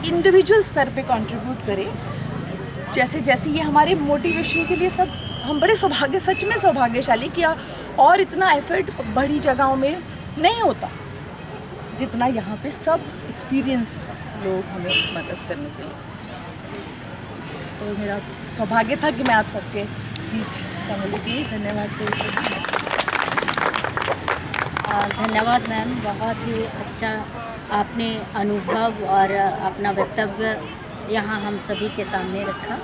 इंडिविजुअल स्तर पे कंट्रीब्यूट करें, जैसे जैसे ये हमारे मोटिवेशन के लिए सब हम बड़े सच में सौभाग्यशाली किया। और इतना एफर्ट बड़ी जगहों में नहीं होता जितना यहाँ पे सब एक्सपीरियंस्ड लोग हमें मदद करने के लिए। तो मेरा सौभाग्य था कि मैं आप सबके बीच सम्मिलित हुई। धन्यवाद मैम, बहुत ही अच्छा आपने अनुभव और अपना वक्तव्य यहाँ हम सभी के सामने रखा।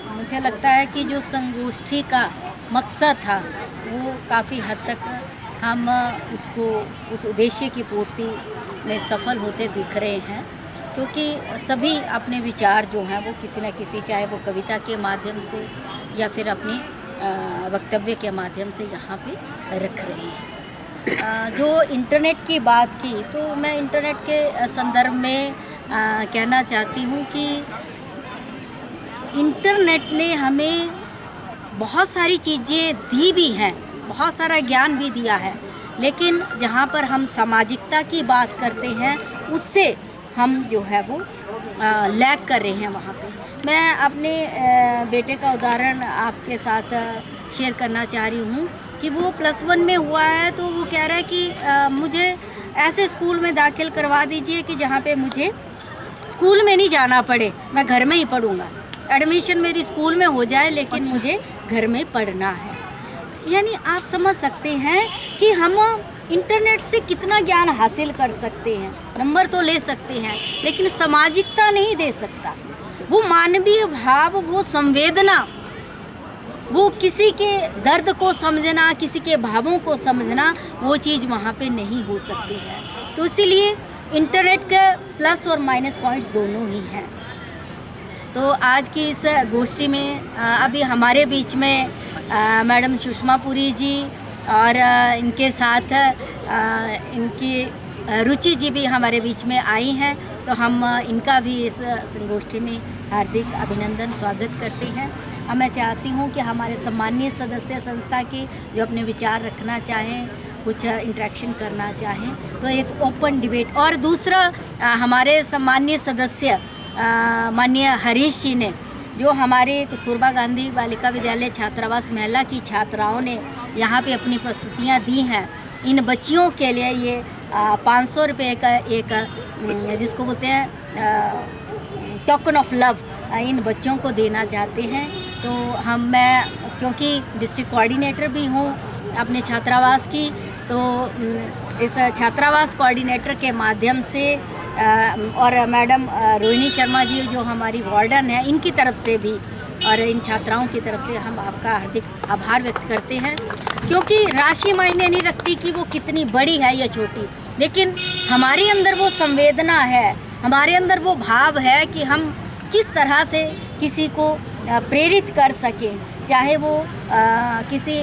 मुझे लगता है कि जो संगोष्ठी का मकसद था वो काफ़ी हद तक हम उस उद्देश्य की पूर्ति में सफल होते दिख रहे हैं, क्योंकि सभी अपने विचार जो हैं वो किसी न किसी, चाहे वो कविता के माध्यम से या फिर अपनी वक्तव्य के माध्यम से यहाँ पे रख रहे हैं। जो इंटरनेट की बात की, तो मैं इंटरनेट के संदर्भ में कहना चाहती हूँ कि इंटरनेट ने हमें बहुत सारी चीज़ें दी भी हैं, बहुत सारा ज्ञान भी दिया है, लेकिन जहाँ पर हम सामाजिकता की बात करते हैं उससे हम जो है वो लैग कर रहे हैं वहाँ पे। मैं अपने बेटे का उदाहरण आपके साथ शेयर करना चाह रही हूँ कि वो +1 में हुआ है, तो वो कह रहा है कि मुझे ऐसे स्कूल में दाखिल करवा दीजिए कि जहाँ पे मुझे स्कूल में नहीं जाना पड़े, मैं घर में ही पढ़ूँगा। एडमिशन मेरी स्कूल में हो जाए लेकिन मुझे घर में पढ़ना है। यानी आप समझ सकते हैं कि हम इंटरनेट से कितना ज्ञान हासिल कर सकते हैं, नंबर तो ले सकते हैं, लेकिन सामाजिकता नहीं दे सकता। वो मानवीय भाव, वो संवेदना, वो किसी के दर्द को समझना, किसी के भावों को समझना, वो चीज़ वहाँ पे नहीं हो सकती है। तो इसीलिए इंटरनेट के प्लस और माइनस पॉइंट्स दोनों ही हैं। तो आज की इस गोष्ठी में अभी हमारे बीच में मैडम सुषमा पुरी जी और इनके साथ इनकी रुचि जी भी हमारे बीच में आई हैं। तो हम इनका भी इस संगोष्ठी में हार्दिक अभिनंदन स्वागत करते हैं। और मैं चाहती हूँ कि हमारे सम्मानीय सदस्य संस्था के जो अपने विचार रखना चाहें, कुछ इंटरेक्शन करना चाहें, तो एक ओपन डिबेट। और दूसरा हमारे सम्मानीय सदस्य माननीय हरीश जी ने, जो हमारे कस्तूरबा गांधी बालिका विद्यालय छात्रावास महिला की छात्राओं ने यहाँ पे अपनी प्रस्तुतियाँ दी हैं, इन बच्चियों के लिए ये 500 रुपये का एक जिसको बोलते हैं टोकन ऑफ लव इन बच्चों को देना चाहते हैं। तो मैं क्योंकि डिस्ट्रिक्ट कोऑर्डिनेटर भी हूँ अपने छात्रावास की, तो इस छात्रावास कोऑर्डिनेटर के माध्यम से और मैडम रोहिणी शर्मा जी जो हमारी वार्डन है, इनकी तरफ से भी और इन छात्राओं की तरफ से हम आपका हार्दिक आभार व्यक्त करते हैं। क्योंकि राशि मायने नहीं रखती कि वो कितनी बड़ी है या छोटी, लेकिन हमारे अंदर वो संवेदना है, हमारे अंदर वो भाव है कि हम किस तरह से किसी को प्रेरित कर सकें, चाहे वो किसी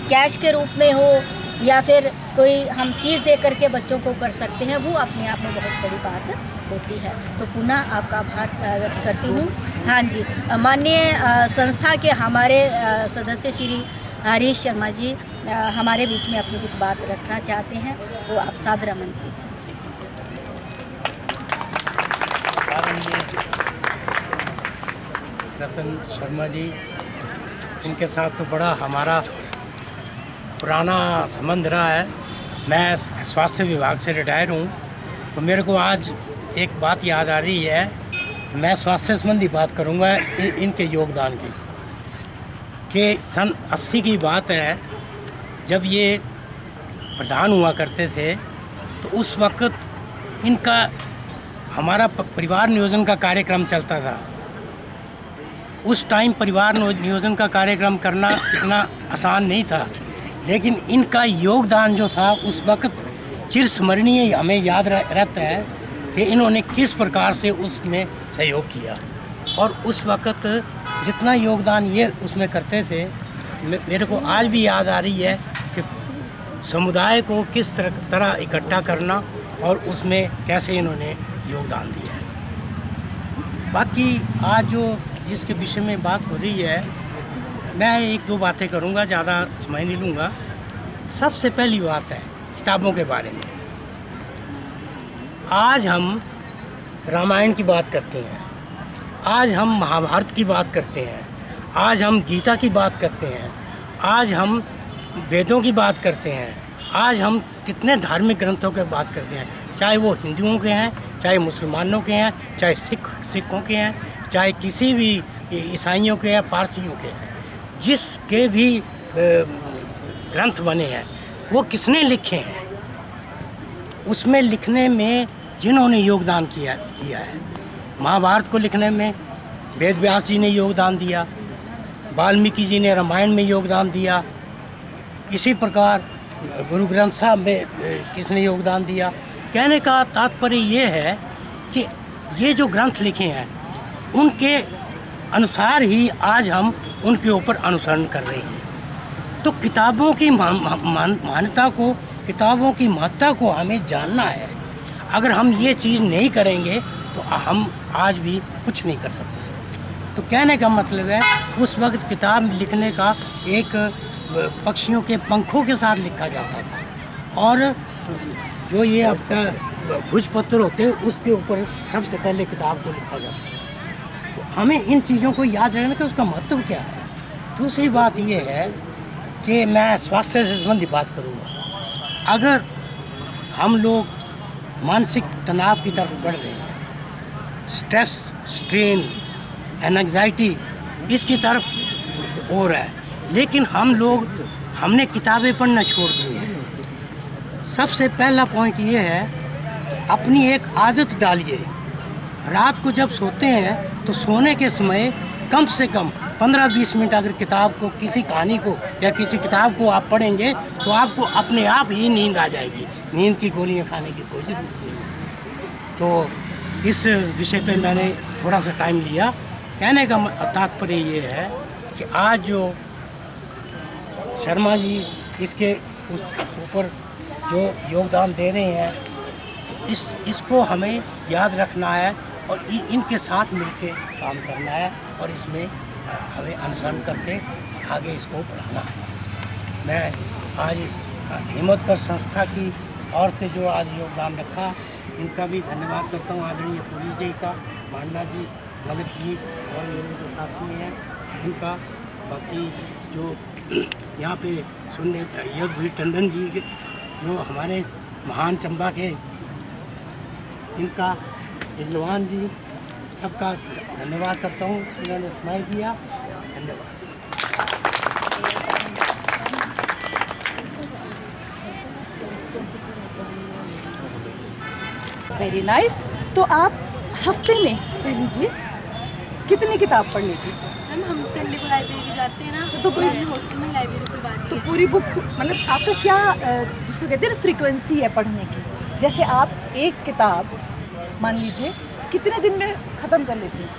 कैश के रूप में हो या फिर कोई हम चीज़ दे करके बच्चों को कर सकते हैं, वो अपने आप में बहुत बड़ी बात होती है। तो पुनः आपका आभार व्यक्त करती हूँ। हाँ जी, माननीय संस्था के हमारे सदस्य श्री हरीश शर्मा जी हमारे बीच में अपनी कुछ बात रखना चाहते हैं, तो आप सादर आमंत्रित हैं। रतन शर्मा जी, इनके साथ तो बड़ा हमारा पुराना संबंध रहा है। मैं स्वास्थ्य विभाग से रिटायर हूँ, तो मेरे को आज एक बात याद आ रही है। मैं स्वास्थ्य संबंधी बात करूँगा इनके योगदान की। कि सन 80 की बात है, जब ये प्रधान हुआ करते थे, तो उस वक्त इनका हमारा परिवार नियोजन का कार्यक्रम चलता था। उस टाइम परिवार नियोजन का कार्यक्रम करना इतना आसान नहीं था, लेकिन इनका योगदान जो था उस वक्त चिरस्मरणीय हमें याद रहता है कि इन्होंने किस प्रकार से उसमें सहयोग किया। और उस वक्त जितना योगदान ये उसमें करते थे, मेरे को आज भी याद आ रही है कि समुदाय को किस तरह इकट्ठा करना और उसमें कैसे इन्होंने योगदान दिया है। बाकी आज जो जिसके विषय में बात हो रही है, मैं एक दो बातें करूंगा, ज़्यादा समय नहीं लूँगा। सबसे पहली बात है किताबों के बारे में। आज हम रामायण की बात करते हैं, आज हम महाभारत की बात करते हैं, आज हम गीता की बात करते हैं, आज हम वेदों की बात करते हैं, आज हम कितने धार्मिक ग्रंथों की बात करते हैं, चाहे वो हिंदुओं के हैं, चाहे मुसलमानों के हैं, चाहे सिखों के हैं, चाहे किसी भी ईसाइयों के या पारसियों के हैं। जिसके भी ग्रंथ बने हैं वो किसने लिखे हैं, उसमें लिखने में जिन्होंने योगदान किया है, महाभारत को लिखने में वेद व्यास जी ने योगदान दिया, वाल्मीकि जी ने रामायण में योगदान दिया, इसी प्रकार गुरु ग्रंथ साहब में किसने योगदान दिया। कहने का तात्पर्य ये है कि ये जो ग्रंथ लिखे हैं उनके अनुसार ही आज हम उनके ऊपर अनुसरण कर रहे हैं। तो किताबों की मान्यता को, किताबों की महत्ता को हमें जानना है। अगर हम ये चीज़ नहीं करेंगे तो हम आज भी कुछ नहीं कर सकते। तो कहने का मतलब है उस वक्त किताब लिखने का एक पक्षियों के पंखों के साथ लिखा जाता था, और जो ये आपका भोजपत्र होते हैं उसके ऊपर सबसे पहले किताब को लिखा जाता है। तो हमें इन चीज़ों को याद रखने का उसका महत्व क्या है। दूसरी बात ये है कि मैं स्वास्थ्य से संबंधी बात करूँगा। अगर हम लोग मानसिक तनाव की तरफ बढ़ रहे हैं, स्ट्रेस, स्ट्रेन, एंजाइटी, इसकी तरफ और है, लेकिन हमने किताबें पढ़ना छोड़ दी है। सबसे पहला पॉइंट ये है कि अपनी एक आदत डालिए। रात को जब सोते हैं तो सोने के समय कम से कम 15-20 मिनट अगर किताब को, किसी कहानी को या किसी किताब को आप पढ़ेंगे तो आपको अपने आप ही नींद आ जाएगी। नींद की गोलियां खाने की कोई ज़रूरत नहीं। तो इस विषय पे मैंने थोड़ा सा टाइम लिया। कहने का तात्पर्य ये है कि आज जो शर्मा जी इसके ऊपर जो योगदान दे रहे हैं, इसको हमें याद रखना है और इनके साथ मिलके काम करना है और इसमें हमें अनुसरण करके आगे इसको बढ़ाना है। मैं आज इस हिम्मतकर संस्था की ओर से जो आज योगदान रखा, इनका भी धन्यवाद करता हूँ। आदरणीय पुलिस जी का, मांडा जी, ललित जी और मेरे जो साथी हैं इनका, बाकी जो यहाँ पे सुनने यज्ञ टंडन जी के जो हमारे महान चंबा के, इनका विद्वान जी, सबका धन्यवाद करता हूँ। इन्होंने स्माइल किया। धन्यवाद। Very nice. तो आप हफ्ते में कह लीजिए कितनी किताब पढ़ लेती? मैम हम संडे को लाइब्रेरी जाते हैं ना, तो कोई हॉस्टल में लाइब्रेरी खुलवाती तो है। पूरी बुक, मतलब आपका क्या जिसको कहते हैं फ्रीक्वेंसी है पढ़ने की? जैसे आप एक किताब मान लीजिए कितने दिन में ख़त्म कर लेती हैं?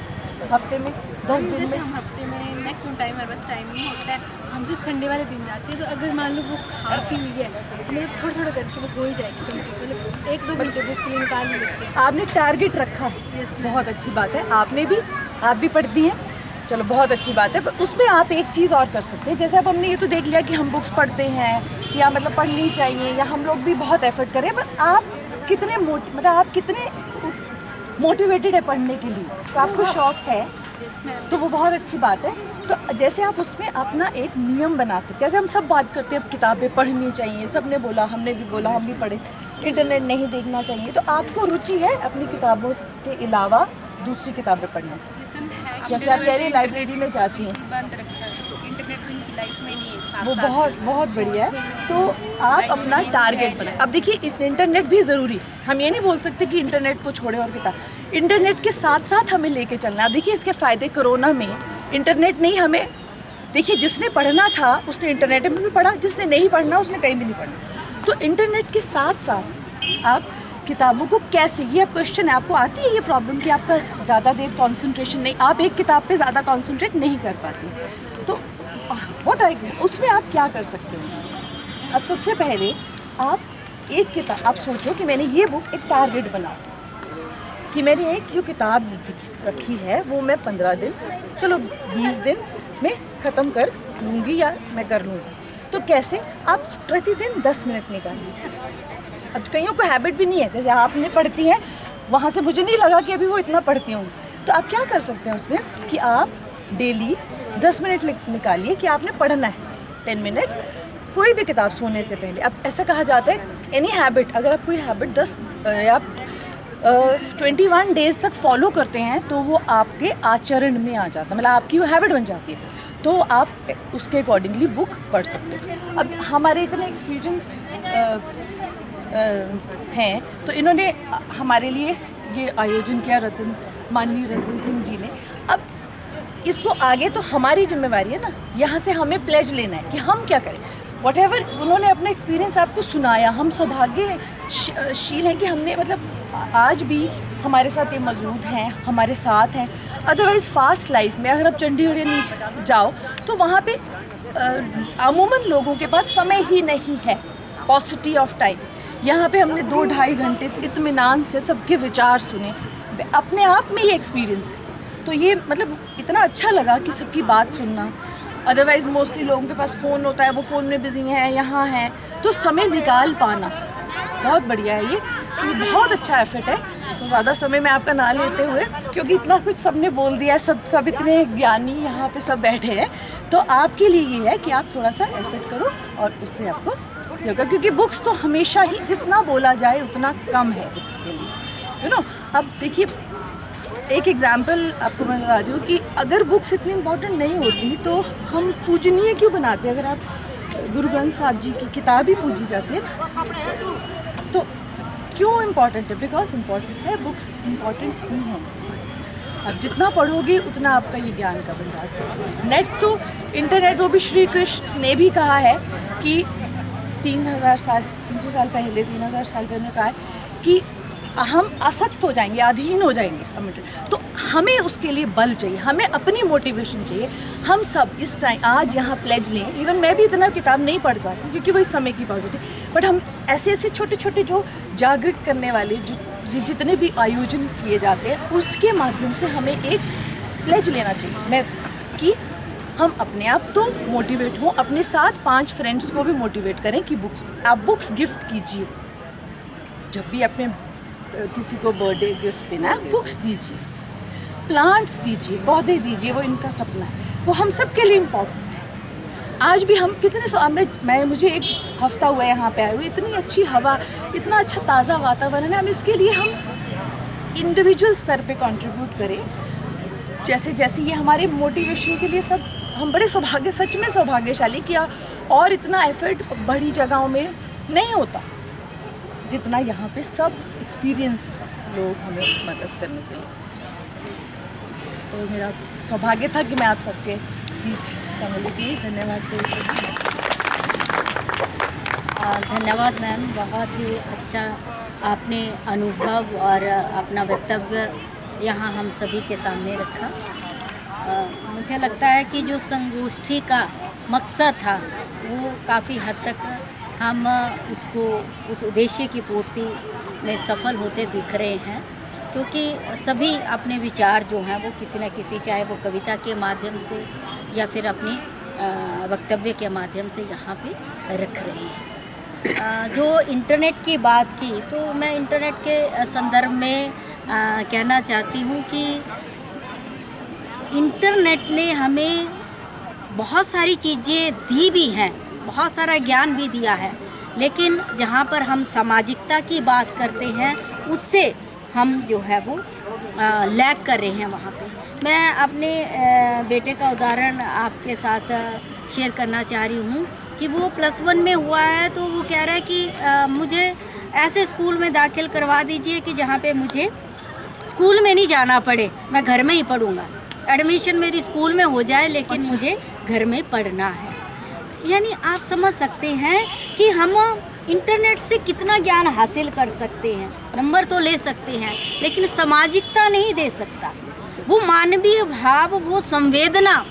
हफ्ते में, 10 दिन जैसे में? हम हफ्ते में मैक्सिमम टाइम हमारे पास टाइम नहीं होता है, हम सिर्फ संडे वाले दिन जाते हैं। तो अगर मान लो बुक हाफ ही हुई है तो मतलब थोड़ा थोड़ा करके वो हो ही जाएगी कंप्लीट, मतलब 1-2 घंटे बुक के लिए निकाल ही लेते हैं। आपने टारगेट रखा है, Yes, बहुत अच्छी बात है। आप भी पढ़ती हैं, चलो बहुत अच्छी बात है। पर उसमें आप एक चीज़ और कर सकते हैं। जैसे अब हमने ये तो देख लिया कि हम बुक्स पढ़ते हैं या मतलब पढ़नी चाहिए या हम लोग भी बहुत एफर्ट करें, पर आप कितने आप कितने मोटिवेटेड है पढ़ने के लिए? तो आपको शौक है, तो वो बहुत अच्छी बात है। तो जैसे आप उसमें अपना एक नियम बना सकते हैं। जैसे हम सब बात करते हैं अब किताबें पढ़नी चाहिए, सब ने बोला, हमने भी बोला, हम भी पढ़े, इंटरनेट नहीं देखना चाहिए। तो आपको रुचि है अपनी किताबों के अलावा दूसरी किताबें पढ़ना? जैसे आप कह रही हैं लाइब्रेरी में जाती हैं, बंद रखा है, इंटरनेट तो इनकी लाइफ में नहीं है, वो बहुत बढ़िया है। तो आप अपना टारगेट बनाएं। अब देखिए इंटरनेट भी ज़रूरी है, हम ये नहीं बोल सकते कि इंटरनेट को छोड़े और किताब। इंटरनेट के साथ साथ हमें लेके चलना है। अब देखिए इसके फ़ायदे, कोरोना में इंटरनेट नहीं हमें, देखिए जिसने पढ़ना था उसने इंटरनेट में भी पढ़ा, जिसने नहीं पढ़ना उसने कहीं भी नहीं पढ़ना। तो इंटरनेट के साथ साथ आप किताबों को कैसे, ये अब क्वेश्चन है, आपको आती है ये प्रॉब्लम कि आपका ज़्यादा देर कंसंट्रेशन नहीं, आप एक किताब पे ज़्यादा कंसंट्रेट नहीं कर पाती, तो उसमें आप क्या कर सकते हो? अब सबसे पहले आप एक किताब, आप सोचो कि मैंने ये बुक एक टारगेट बनाओ कि मैंने एक जो किताब रखी है वो मैं 15 दिन, चलो 20 दिन में ख़त्म कर लूँगी या मैं कर लूँगी। तो कैसे? आप प्रतिदिन 10 मिनट निकालिए। अब कईयों को हैबिट भी नहीं है, जैसे आपने पढ़ती हैं, वहाँ से मुझे नहीं लगा कि अभी वो इतना पढ़ती होंगी। तो आप क्या कर सकते हैं उसमें कि आप डेली 10 मिनट निकालिए कि आपने पढ़ना है, 10 मिनट्स, कोई भी किताब सोने से पहले। अब ऐसा कहा जाता है एनी हैबिट, अगर आप कोई हैबिट 10 या 21 डेज़ तक फॉलो करते हैं तो वो आपके आचरण में आ जाता है, मतलब आपकी वो हैबिट बन जाती है, तो आप उसके अकॉर्डिंगली बुक पढ़ सकते हो। अब हमारे इतने एक्सपीरियंस्ड हैं, तो इन्होंने हमारे लिए ये आयोजन किया, माननीय रतन सिंह जी ने। अब इसको आगे तो हमारी जिम्मेवारी है ना, यहाँ से हमें प्लेज लेना है कि हम क्या करें। व्हाटएवर उन्होंने अपना एक्सपीरियंस आपको सुनाया, हम सौभाग्यशील हैं कि हमने मतलब आज भी हमारे साथ ये मौजूद हैं, हमारे साथ हैं। अदरवाइज़ फास्ट लाइफ में अगर आप चंडीगढ़ या नीचे जाओ तो वहाँ पे अमूमन लोगों के पास समय ही नहीं है, पॉसिटी ऑफ टाइम। यहाँ पे हमने 2-2.5 घंटे इत्मीनान से सबके विचार सुने, अपने आप में ये एक्सपीरियंस है। तो ये मतलब इतना अच्छा लगा कि सबकी बात सुनना। अदरवाइज़ मोस्टली लोगों के पास फ़ोन होता है, वो फ़ोन में बिज़ी हैं, यहाँ हैं, तो समय निकाल पाना बहुत बढ़िया है ये, तो ये बहुत अच्छा एफर्ट है। सो ज़्यादा समय में आपका ना लेते हुए, क्योंकि इतना कुछ सबने बोल दिया, सब इतने ज्ञानी यहाँ पे सब बैठे हैं, तो आपके लिए ये है कि आप थोड़ा सा एफर्ट करो और उससे आपको होगा। क्योंकि बुक्स तो हमेशा ही जितना बोला जाए उतना कम है बुक्स के लिए, यू नो। अब देखिए एक एग्जांपल आपको मैं बता दूँ कि अगर बुक्स इतनी इम्पोर्टेंट नहीं होती तो हम पूजनीय क्यों बनाते? अगर आप गुरु ग्रंथ साहब जी की किताब ही पूजी जाती है ना, तो क्यों इम्पोर्टेंट है? बिकॉज इम्पोर्टेंट है, बुक्स इम्पोर्टेंट ही हैं। आप जितना पढ़ोगे उतना आपका ये ज्ञान का भंडार है। नेट तो इंटरनेट, वो भी श्री कृष्ण ने भी कहा है कि 3,000 साल 300 साल पहले 3,000 साल पहले कहा है कि हम आसक्त हो जाएंगे, अधीन हो जाएंगे हम। तो हमें उसके लिए बल चाहिए, हमें अपनी मोटिवेशन चाहिए। हम सब इस टाइम आज यहाँ प्लेज लें। इवन मैं भी इतना किताब नहीं पढ़ पाती क्योंकि वो इस समय की पॉजिटिव, बट हम ऐसे ऐसे छोटे छोटे जो जागृत करने वाले जो जितने भी आयोजन किए जाते हैं उसके माध्यम से हमें एक प्लेज लेना चाहिए मैं कि हम अपने आप तो मोटिवेट हों, अपने साथ 5 फ्रेंड्स को भी मोटिवेट करें कि आप बुक्स गिफ्ट कीजिए। जब भी अपने किसी को बर्थडे गिफ्ट देना है, बुक्स दीजिए, प्लांट्स दीजिए, पौधे दीजिए, वो इनका सपना है, वो हम सब के लिए इम्पोर्टेंट है। आज भी हम कितने मुझे एक हफ्ता हुआ यहाँ पे आए हुए, इतनी अच्छी हवा, इतना अच्छा ताज़ा वातावरण है। हम इसके लिए हम इंडिविजुअल स्तर पे कंट्रीब्यूट करें। जैसे जैसे ये हमारे मोटिवेशन के लिए सब हम बड़े सच में सौभाग्यशाली किया। और इतना एफर्ट बड़ी जगहों में नहीं होता जितना यहाँ पे सब एक्सपीरियंस्ड लोग हमें मदद करने के लिए। तो मेरा सौभाग्य था कि मैं आप सबके बीच सम्मिलित हुई। धन्यवाद मैम, बहुत ही अच्छा आपने अनुभव और अपना वक्तव्य यहाँ हम सभी के सामने रखा। मुझे लगता है कि जो संगोष्ठी का मकसद था वो काफ़ी हद तक हम उस उद्देश्य की पूर्ति में सफल होते दिख रहे हैं, क्योंकि सभी अपने विचार जो हैं वो किसी न किसी, चाहे वो कविता के माध्यम से या फिर अपने वक्तव्य के माध्यम से यहाँ पे रख रहे हैं। जो इंटरनेट की बात की, तो मैं इंटरनेट के संदर्भ में कहना चाहती हूँ कि इंटरनेट ने हमें बहुत सारी चीज़ें दी भी हैं, बहुत सारा ज्ञान भी दिया है, लेकिन जहाँ पर हम सामाजिकता की बात करते हैं उससे हम जो है वो लैग कर रहे हैं वहाँ पे। मैं अपने बेटे का उदाहरण आपके साथ शेयर करना चाह रही हूँ कि वो +1 में हुआ है, तो वो कह रहा है कि मुझे ऐसे स्कूल में दाखिल करवा दीजिए कि जहाँ पे मुझे स्कूल में नहीं जाना पड़े, मैं घर में ही पढ़ूँगा। एडमिशन मेरी स्कूल में हो जाए लेकिन मुझे घर में पढ़ना है। यानी आप समझ सकते हैं कि हम इंटरनेट से कितना ज्ञान हासिल कर सकते हैं। नंबर तो ले सकते हैं लेकिन सामाजिकता नहीं दे सकता। वो मानवीय भाव, वो संवेदना,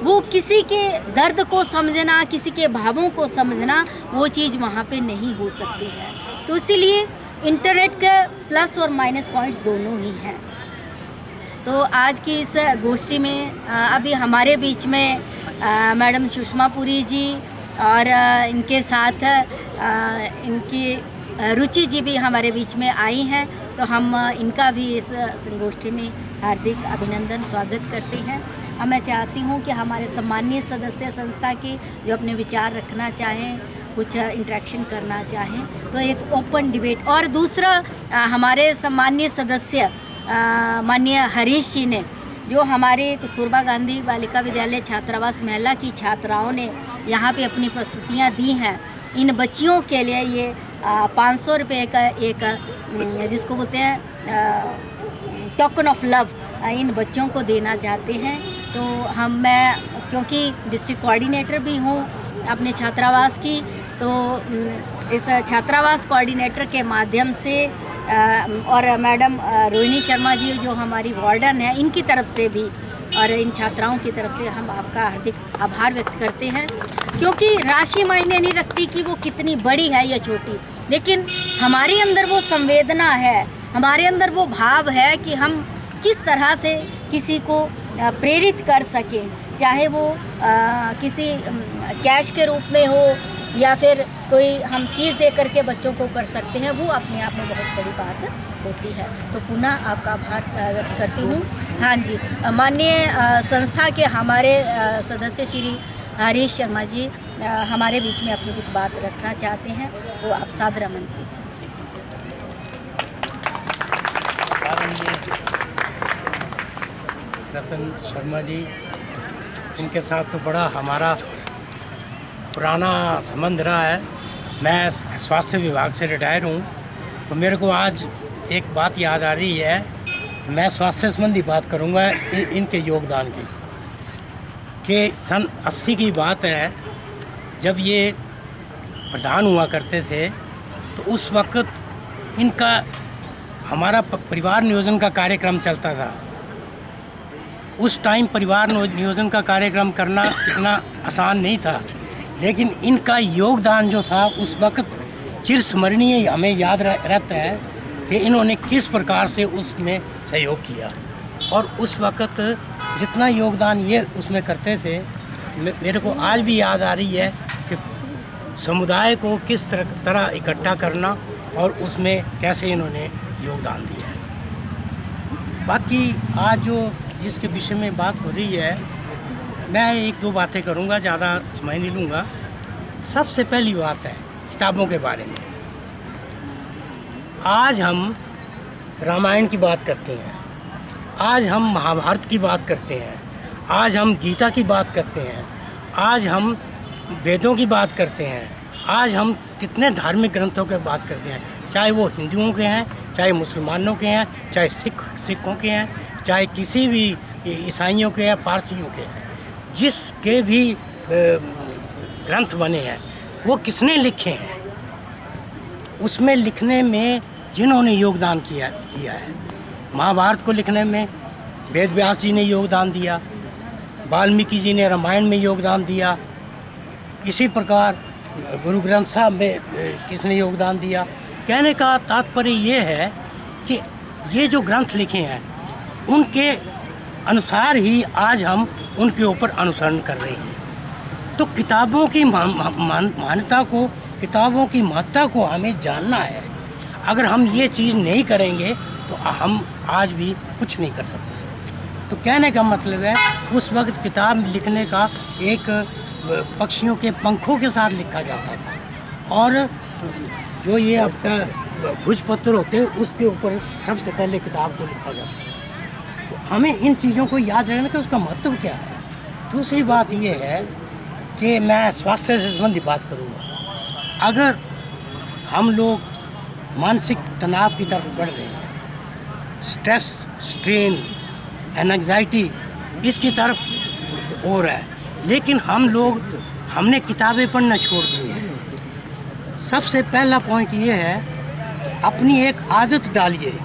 वो किसी के दर्द को समझना, किसी के भावों को समझना, वो चीज़ वहाँ पे नहीं हो सकती है। तो इसीलिए इंटरनेट के प्लस और माइनस पॉइंट्स दोनों ही हैं। तो आज की इस गोष्ठी में अभी हमारे बीच में मैडम सुषमा पुरी जी और इनके साथ इनकी रुचि जी भी हमारे बीच में आई हैं, तो हम इनका भी इस संगोष्ठी में हार्दिक अभिनंदन स्वागत करते हैं। और मैं चाहती हूँ कि हमारे सम्मानीय सदस्य संस्था के जो अपने विचार रखना चाहें, कुछ इंटरेक्शन करना चाहें, तो एक ओपन डिबेट। और दूसरा हमारे सम्मानीय सदस्य माननीय हरीश जी ने, जो हमारे कस्तूरबा गांधी बालिका विद्यालय छात्रावास महिला की छात्राओं ने यहाँ पे अपनी प्रस्तुतियाँ दी हैं, इन बच्चियों के लिए ये 500 रुपये का एक जिसको बोलते हैं टोकन ऑफ लव इन बच्चों को देना चाहते हैं। तो मैं क्योंकि डिस्ट्रिक्ट कोऑर्डिनेटर भी हूँ अपने छात्रावास की, तो इस छात्रावास कोऑर्डिनेटर के माध्यम से और मैडम रोहिणी शर्मा जी जो हमारी वार्डन है, इनकी तरफ से भी और इन छात्राओं की तरफ से हम आपका हार्दिक आभार व्यक्त करते हैं, क्योंकि राशि मायने नहीं रखती कि वो कितनी बड़ी है या छोटी, लेकिन हमारे अंदर वो संवेदना है, हमारे अंदर वो भाव है कि हम किस तरह से किसी को प्रेरित कर सकें, चाहे वो किसी कैश के रूप में हो या फिर कोई हम चीज़ दे करके बच्चों को कर सकते हैं, वो अपने आप में बहुत बड़ी बात होती है। तो पुनः आपका आभार व्यक्त करती हूँ। हाँ जी, माननीय संस्था के हमारे सदस्य श्री हरीश शर्मा जी हमारे बीच में अपनी कुछ बात रखना चाहते हैं, तो आप सादर आमंत्रित हैं। रतन शर्मा जी, इनके साथ तो बड़ा हमारा पुराना संबंध रहा है। मैं स्वास्थ्य विभाग से रिटायर हूँ, तो मेरे को आज एक बात याद आ रही है। मैं स्वास्थ्य संबंधी बात करूँगा इनके योगदान की। कि सन 80 की बात है, जब ये प्रधान हुआ करते थे, तो उस वक्त इनका हमारा परिवार नियोजन का कार्यक्रम चलता था। उस टाइम परिवार नियोजन का कार्यक्रम करना इतना आसान नहीं था, लेकिन इनका योगदान जो था उस वक्त चिरस्मरणीय हमें याद रहता है कि इन्होंने किस प्रकार से उसमें सहयोग किया। और उस वक्त जितना योगदान ये उसमें करते थे, मेरे को आज भी याद आ रही है कि समुदाय को किस तरह इकट्ठा करना और उसमें कैसे इन्होंने योगदान दिया है। बाकी आज जो जिसके विषय में बात हो रही है, मैं एक दो बातें करूंगा, ज़्यादा समय नहीं लूँगा। सबसे पहली बात है किताबों के बारे में। आज हम रामायण की बात करते हैं, आज हम महाभारत की बात करते हैं, आज हम गीता की बात करते हैं, आज हम वेदों की बात करते हैं, आज हम कितने धार्मिक ग्रंथों की बात करते हैं, चाहे वो हिंदुओं के हैं, चाहे मुसलमानों के हैं, चाहे सिखों के हैं, चाहे किसी भी ईसाइयों के हैं, पारसियों के हैं। जिसके भी ग्रंथ बने हैं वो किसने लिखे हैं, उसमें लिखने में जिन्होंने योगदान किया है। महाभारत को लिखने में वेद व्यास जी ने योगदान दिया, वाल्मीकि जी ने रामायण में योगदान दिया, इसी प्रकार गुरु ग्रंथ साहब में किसने योगदान दिया। कहने का तात्पर्य ये है कि ये जो ग्रंथ लिखे हैं उनके अनुसार ही आज हम उनके ऊपर अनुसरण कर रहे हैं। तो किताबों की मान्यता को, किताबों की महत्ता को हमें जानना है। अगर हम ये चीज़ नहीं करेंगे तो हम आज भी कुछ नहीं कर सकते। तो कहने का मतलब है उस वक्त किताब लिखने का एक पक्षियों के पंखों के साथ लिखा जाता था, और जो ये आपका भोजपत्र होते हैं उसके ऊपर सबसे पहले किताब को लिखा जाता है। तो हमें इन चीज़ों को याद रखने का उसका महत्व क्या है। दूसरी बात ये है कि मैं स्वास्थ्य से संबंधी बात करूँगा। अगर हम लोग मानसिक तनाव की तरफ बढ़ रहे हैं, स्ट्रेस, स्ट्रेन, एंजाइटी इसकी तरफ हो रहा है, लेकिन हमने किताबें पढ़ना छोड़ दी है। सबसे पहला पॉइंट ये है कि अपनी एक आदत डालिए।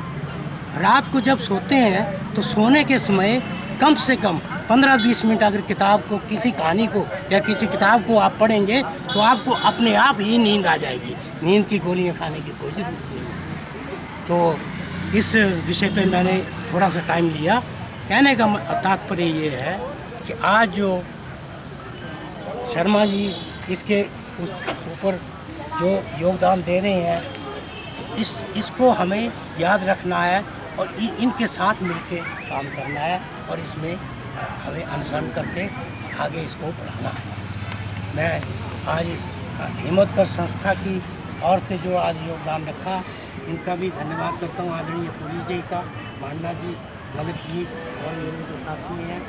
रात को जब सोते हैं तो सोने के समय कम से कम 15-20 मिनट अगर किताब को, किसी कहानी को या किसी किताब को आप पढ़ेंगे तो आपको अपने आप ही नींद आ जाएगी। नींद की गोलियां खाने की कोई ज़रूरत नहीं। तो इस विषय पे मैंने थोड़ा सा टाइम लिया। कहने का तात्पर्य ये है कि आज जो शर्मा जी इसके ऊपर जो योगदान दे रहे हैं, इसको हमें याद रखना है और इनके साथ मिलकर काम करना है और इसमें हमें अनुसरण करके आगे इसको बढ़ाना है। मैं आज इस हिम्मतकर संस्था की ओर से जो आज योगदान रखा, इनका भी धन्यवाद करता हूँ। आदरणीय पुलिस जी का, मांडा जी, ललित जी और मेरे जो साथी हैं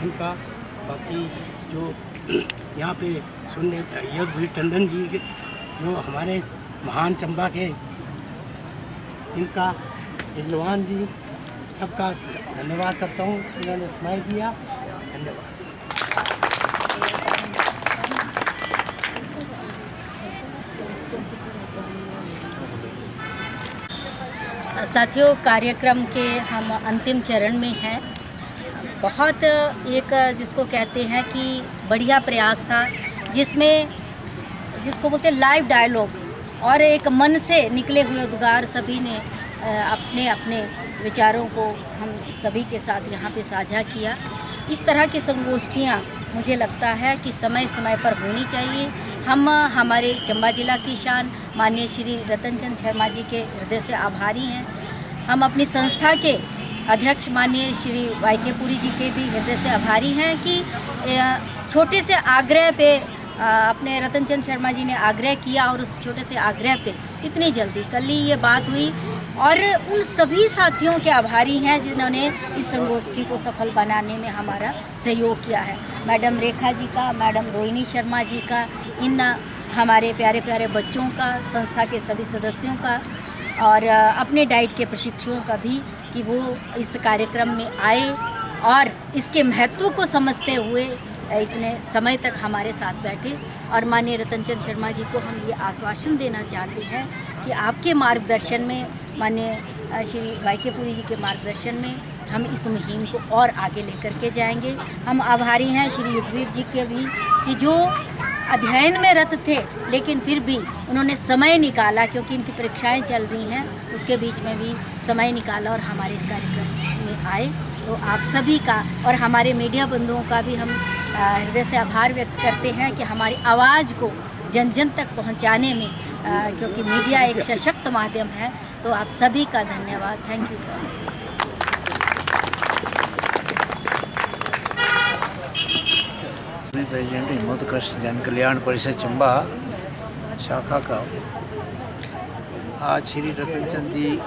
इनका। बाकी जो यहाँ पे सुनने यज्ञ टंडन जी के जो हमारे महान चंबा के, इनका दिलवान जी, सबका धन्यवाद करता हूँ। इन्होंने स्माइल किया। धन्यवाद। साथियों, कार्यक्रम के हम अंतिम चरण में हैं। बहुत एक जिसको कहते हैं कि बढ़िया प्रयास था, जिसको बोलते हैं लाइव डायलॉग और एक मन से निकले हुए उद्गार सभी ने अपने अपने विचारों को हम सभी के साथ यहाँ पे साझा किया। इस तरह की संगोष्ठियाँ मुझे लगता है कि समय समय पर होनी चाहिए। हम हमारे चंबा जिला की शान माननीय श्री रतन चंद शर्मा जी के हृदय से आभारी हैं। हम अपनी संस्था के अध्यक्ष माननीय श्री वाईके पुरी जी के भी हृदय से आभारी हैं कि छोटे से आग्रह पे अपने रतन चंद शर्मा जी ने आग्रह किया और उस छोटे से आग्रह पे इतनी जल्दी कल ही ये बात हुई और उन सभी साथियों के आभारी हैं जिन्होंने इस संगोष्ठी को सफल बनाने में हमारा सहयोग किया है। मैडम रेखा जी का, मैडम रोहिणी शर्मा जी का, इन हमारे प्यारे प्यारे बच्चों का, संस्था के सभी सदस्यों का और अपने डाइट के प्रशिक्षुओं का भी कि वो इस कार्यक्रम में आए और इसके महत्व को समझते हुए इतने समय तक हमारे साथ बैठे। और माननीय रतन चंद शर्मा जी को हम ये आश्वासन देना चाहते हैं कि आपके मार्गदर्शन में, माननीय श्री वाई.के. पुरी जी के मार्गदर्शन में हम इस मुहिम को और आगे लेकर के जाएंगे। हम आभारी हैं श्री युद्धवीर जी के भी कि जो अध्ययन में रत थे लेकिन फिर भी उन्होंने समय निकाला, क्योंकि इनकी परीक्षाएं चल रही हैं, उसके बीच में भी समय निकाला और हमारे इस कार्यक्रम में आए। तो आप सभी का और हमारे मीडिया बंधुओं का भी हम हृदय से आभार व्यक्त करते हैं कि हमारी आवाज़ को जन जन तक पहुंचाने में, क्योंकि मीडिया एक सशक्त माध्यम है। तो आप सभी का धन्यवाद। Thank you. प्रेसिडेंट हिम्मतकश जन कल्याण परिषद चंबा शाखा का आज श्री रतन चंद जी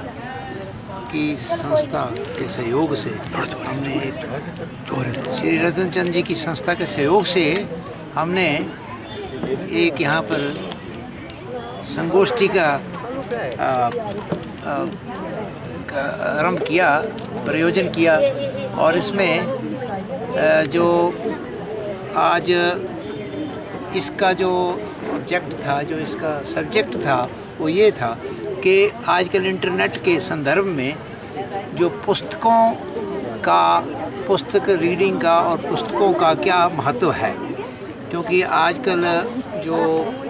की संस्था के सहयोग से हमने श्री रतन चंद जी की संस्था के सहयोग से हमने एक यहाँ पर संगोष्ठी का आरंभ किया, प्रयोजन किया। और इसमें जो आज इसका जो ऑब्जेक्ट था, जो इसका सब्जेक्ट था, वो ये था कि आजकल इंटरनेट के संदर्भ में जो पुस्तक रीडिंग का और पुस्तकों का क्या महत्व है, क्योंकि आजकल जो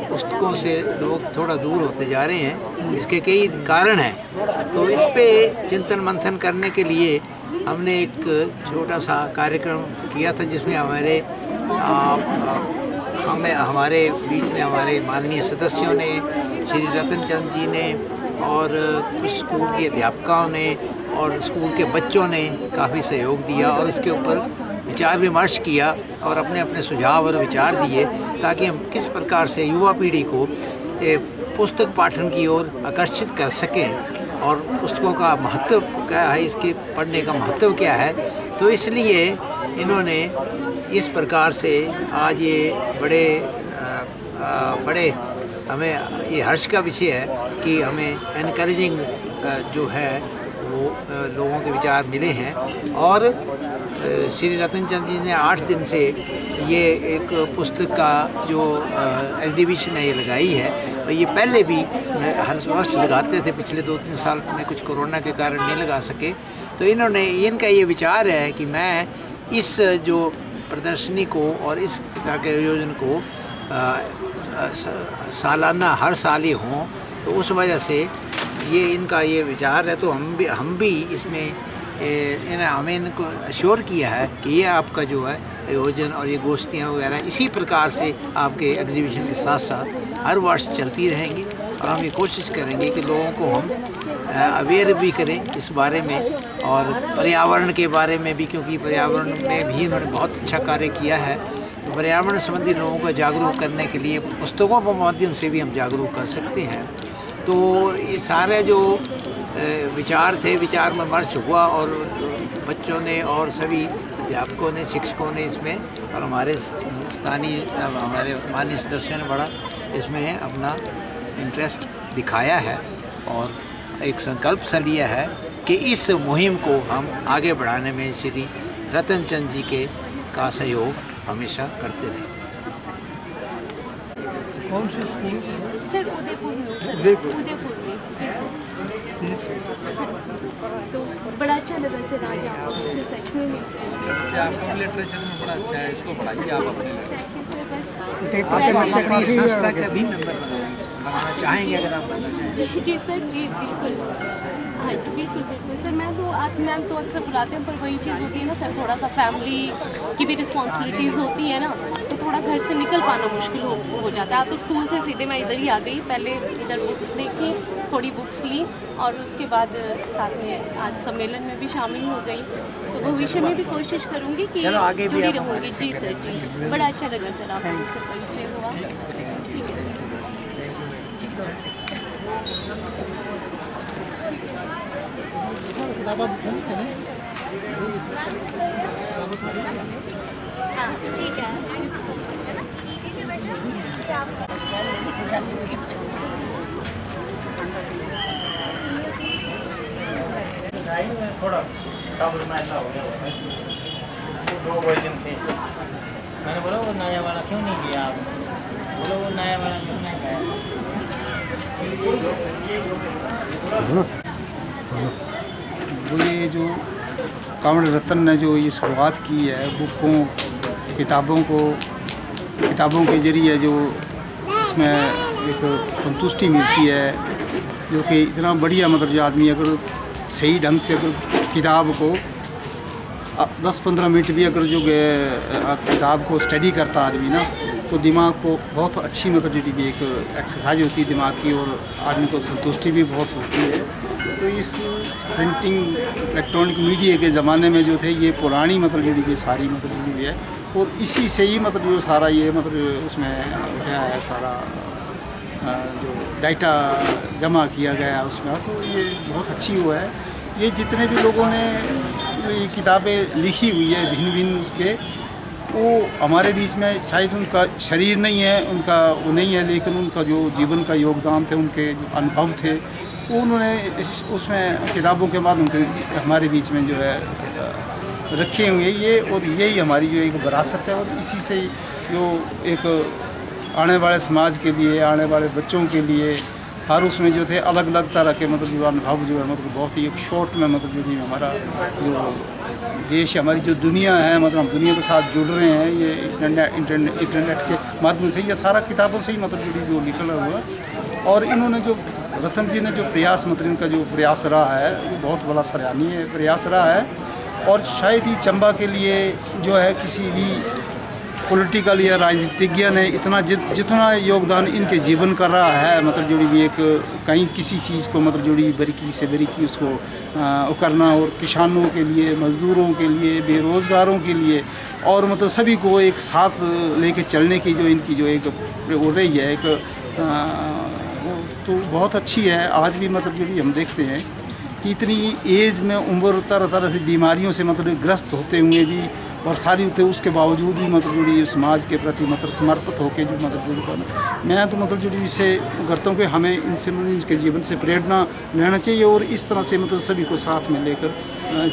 पुस्तकों से लोग थोड़ा दूर होते जा रहे हैं, इसके कई कारण हैं। तो इस पे चिंतन मंथन करने के लिए हमने एक छोटा सा कार्यक्रम किया था, जिसमें हमारे बीच में हमारे माननीय सदस्यों ने, श्री रतन चंद जी ने और कुछ स्कूल के अध्यापकों ने और स्कूल के बच्चों ने काफ़ी सहयोग दिया और इसके ऊपर विचार विमर्श किया और अपने अपने सुझाव और विचार दिए, ताकि हम किस प्रकार से युवा पीढ़ी को पुस्तक पाठन की ओर आकर्षित कर सकें और पुस्तकों का महत्व क्या है, इसके पढ़ने का महत्व क्या है। तो इसलिए इन्होंने इस प्रकार से आज ये बड़े हमें ये हर्ष का विषय है कि हमें एनकरेजिंग जो है वो लोगों के विचार मिले हैं। और श्री रतन चंद जी ने 8 दिन से ये एक पुस्तक का जो एग्जीबिशन है ये लगाई है, और ये पहले भी हर वर्ष लगाते थे, पिछले 2-3 साल में कुछ कोरोना के कारण नहीं लगा सके। तो इनका ये विचार है कि मैं इस जो प्रदर्शनी को और इस तरह के आयोजन को सालाना हर साल ही हों, तो उस वजह से ये इनका ये विचार है। तो हम भी इसमें हमें इनको अश्योर किया है कि ये आपका जो है आयोजन और ये गोष्ठियाँ वगैरह इसी प्रकार से आपके एग्जीबिशन के साथ साथ हर वर्ष चलती रहेंगी। और हम ये कोशिश करेंगे कि लोगों को हम अवेयर भी करें इस बारे में और पर्यावरण के बारे में भी, क्योंकि पर्यावरण में भी इन्होंने बहुत अच्छा कार्य किया है। पर्यावरण संबंधी लोगों को जागरूक करने के लिए पुस्तकों के माध्यम से भी हम जागरूक कर सकते हैं। तो ये सारे जो विचार थे, विचार में विमर्श हुआ और बच्चों ने और सभी अध्यापकों ने, शिक्षकों ने इसमें और हमारे स्थानीय हमारे माननीय सदस्यों ने बड़ा इसमें अपना इंटरेस्ट दिखाया है और एक संकल्प सा लिया है कि इस मुहिम को हम आगे बढ़ाने में श्री रतन चंद जी का सहयोग हमेशा करते रहे। कौन से स्कूल? सर उदयपुर में जी सर। तो बड़ा अच्छा लगा सर आज आपसे सच में मिलकर। आपका लिटरेचर में बड़ा अच्छा है, इसको बढ़ाइए आप अपने। आप अपनी संस्था का भी मेंबर बनाना चाहेंगे अगर आप बनना चाहें? जी सर, जी बिल्कुल। हाँ जी बिल्कुल सर। मैम तो अक्सर बुलाते हैं, पर वही चीज़ होती है ना सर, थोड़ा सा फैमिली की भी रिस्पॉन्सिबिलिटीज़ होती है ना, तो थोड़ा घर से निकल पाना मुश्किल हो जाता है। आप तो स्कूल से सीधे मैं इधर ही आ गई, पहले इधर बुक्स देखी, थोड़ी बुक्स ली और उसके बाद साथ में आज सम्मेलन में भी शामिल हो गई। तो भविष्य में भी कोशिश करूँगी कि आगे भी जुड़ी रहूँगी। जी सर, जी बड़ा अच्छा लगा सर आपसे परिचय हुआ। ठीक है सर जी। ठीक है थोड़ा ऐसा हो गया 2 वर्जन थे। मैंने बोला वो नया वाला क्यों नहीं किया आप? बोलो वो नया वाला क्यों नहीं किया? वो ये जो कांवड़ रतन ने जो ये शुरुआत की है किताबों के जरिए जो उसमें एक संतुष्टि मिलती है, जो कि इतना बढ़िया मतलब जो आदमी अगर सही ढंग से अगर किताब को 10-15 मिनट भी अगर जो किताब को स्टडी करता आदमी ना, तो दिमाग को बहुत अच्छी मतलब जो भी एक एक्सरसाइज होती है दिमाग की, और आदमी को संतुष्टि भी बहुत होती है। तो इस प्रिंटिंग इलेक्ट्रॉनिक मीडिया के ज़माने में जो थे ये पुरानी मतलब जो भी सारी मतलब जो भी है, और इसी से ही मतलब जो सारा ये मतलब उसमें क्या है सारा जो डाटा जमा किया गया उसमें, तो ये बहुत अच्छी हुआ है। ये जितने भी लोगों ने ये किताबें लिखी हुई है भिन्न भिन्न उसके, वो हमारे बीच में शायद उनका शरीर नहीं है, उनका वो नहीं है, लेकिन उनका जो जीवन का योगदान थे, उनके जो अनुभव थे, वो उन्होंने उसमें किताबों के माध्यम से हमारे बीच में जो है रखे हुए ये, और यही हमारी जो एक विरासत है। और इसी से जो एक आने वाले समाज के लिए, आने वाले बच्चों के लिए हर उसमें जो थे अलग अलग तरह के मतलब जो अनुभव जो है मतलब बहुत ही एक शॉर्ट में मतलब जो भी हमारा जो देश हमारी जो दुनिया है मतलब हम दुनिया के साथ जुड़ रहे हैं ये इंटरनेट के माध्यम से, ये सारा किताबों से ही मतलब जो निकला हुआ। और इन्होंने जो रतन जी ने जो प्रयास मतलब इनका जो प्रयास रहा है वो बहुत बड़ा सराहनीय प्रयास रहा है। और शायद ही चंबा के लिए जो है किसी भी पॉलिटिकल या राजनीतिज्ञ ने इतना जितना योगदान इनके जीवन का रहा है, मतलब जो भी एक कहीं किसी चीज़ को मतलब जो भी बारीकी से बारीकी उसको करना, और किसानों के लिए, मज़दूरों के लिए, बेरोज़गारों के लिए, और मतलब सभी को एक साथ लेके चलने की जो इनकी जो एक हो रही है एक तो बहुत अच्छी है। आज भी मतलब जो भी हम देखते हैं कि इतनी एज में उम्र तरह तरह से बीमारियों से मतलब ग्रस्त होते हुए भी और सारी होते उसके बावजूद भी मतलब जो समाज के प्रति मतलब समर्पित होकर जो मतलब जो मैं तो मतलब जो इससे करता हूँ कि हमें इनसे इनके जीवन से प्रेरणा लेना चाहिए, और इस तरह से मतलब सभी को साथ में लेकर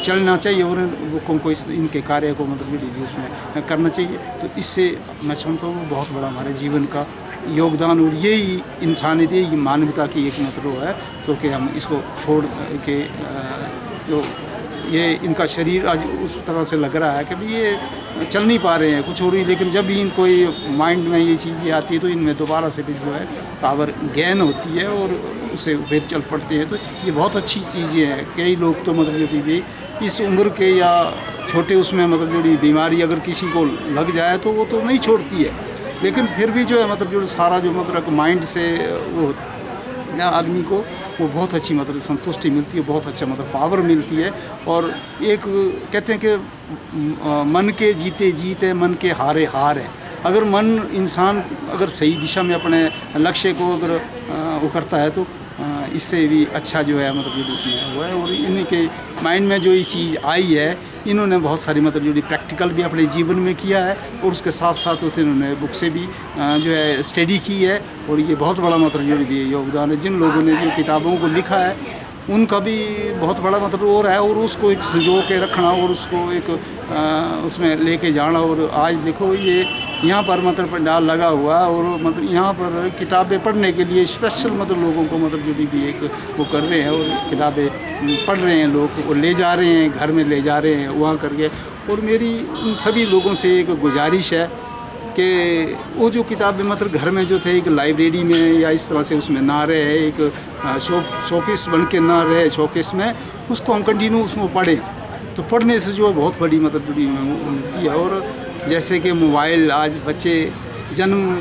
चलना चाहिए, और लोगों को इनके कार्य को मतलब जो भी उसमें करना चाहिए। तो इससे मैं समझता हूँ बहुत बड़ा हमारे जीवन का योगदान, और यही इंसानियत, यही मानवता की एक मतलब है। तो कि हम इसको छोड़ के जो ये इनका शरीर आज उस तरह से लग रहा है कि भाई ये चल नहीं पा रहे हैं, कुछ हो रही, लेकिन जब भी इनको ये माइंड में ये चीज़ें आती है तो इनमें दोबारा से भी जो है पावर गेन होती है और उससे फिर चल पड़ते हैं। तो ये बहुत अच्छी चीज़ें हैं। कई लोग तो मतलब जो भी इस उम्र के या छोटे उसमें मतलब जो बीमारी अगर किसी को लग जाए तो वो तो नहीं छोड़ती है, लेकिन फिर भी जो है मतलब जो सारा जो मतलब माइंड से वो आदमी को वो बहुत अच्छी मतलब संतुष्टि मिलती है, बहुत अच्छा मतलब पावर मिलती है। और एक कहते हैं कि मन के जीते जीत है, मन के हारे हार है। अगर मन इंसान अगर सही दिशा में अपने लक्ष्य को अगर वो करता है तो इससे भी अच्छा जो है मतलब जो उसमें हुआ है। और इनके माइंड में जो ये चीज़ आई है, इन्होंने बहुत सारी मतलब जो प्रैक्टिकल भी अपने जीवन में किया है, और उसके साथ साथ होते इन्होंने बुक से भी जो है स्टडी की है। और ये बहुत बड़ा मतलब जो भी योगदान है। जिन लोगों ने जो किताबों को लिखा है उनका भी बहुत बड़ा मतलब और है, और उसको एक संजो के रखना और उसको एक उसमें लेके जाना। और आज देखो ये यहाँ पर मतलब पंडाल लगा हुआ, और मतलब यहाँ पर किताबें पढ़ने के लिए स्पेशल मतलब लोगों को मतलब जो भी एक वो कर रहे हैं, और किताबें पढ़ रहे हैं लोग, और ले जा रहे हैं, घर में ले जा रहे हैं वहाँ करके। और मेरी उन सभी लोगों से एक गुजारिश है कि वो जो किताबें मतलब घर में जो थे एक लाइब्रेरी में या इस तरह से उसमें ना रहे, एक शोकेस बन के ना रहे शोकेस में, उसको हम कंटिन्यू उसमें पढ़ें। तो पढ़ने से जो है बहुत बड़ी मतलब जुड़ी मिलती है। और जैसे कि मोबाइल आज बच्चे जन्म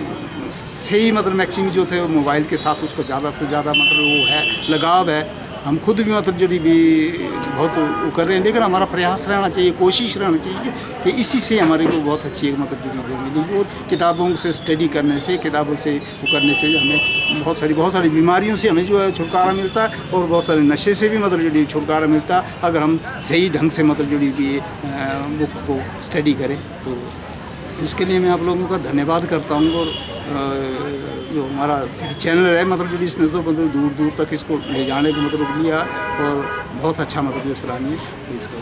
से ही मतलब मैक्सिमम जो थे वो मोबाइल के साथ उसको ज़्यादा से ज़्यादा मतलब वो है लगाव है। हम खुद भी मतलब जो भी बहुत वो कर रहे हैं, लेकिन हमारा प्रयास रहना चाहिए, कोशिश रहना चाहिए कि इसी से हमारे को बहुत अच्छी एक मतलब जो मिली। और किताबों से स्टडी करने से, किताबों से वो करने से हमें बहुत सारी बीमारियों से हमें जो है छुटकारा मिलता है, और बहुत सारे नशे से भी मतलब जो छुटकारा मिलता है अगर हम सही ढंग से मतलब जो भी बुक को स्टडी करें। तो इसके लिए मैं आप लोगों का धन्यवाद करता हूँ। और जो हमारा चैनल है मतलब जो इसने तो मतलब दूर दूर तक इसको ले जाने को मतलब लिया, और बहुत अच्छा मतलब जो सराहनीय तो इसका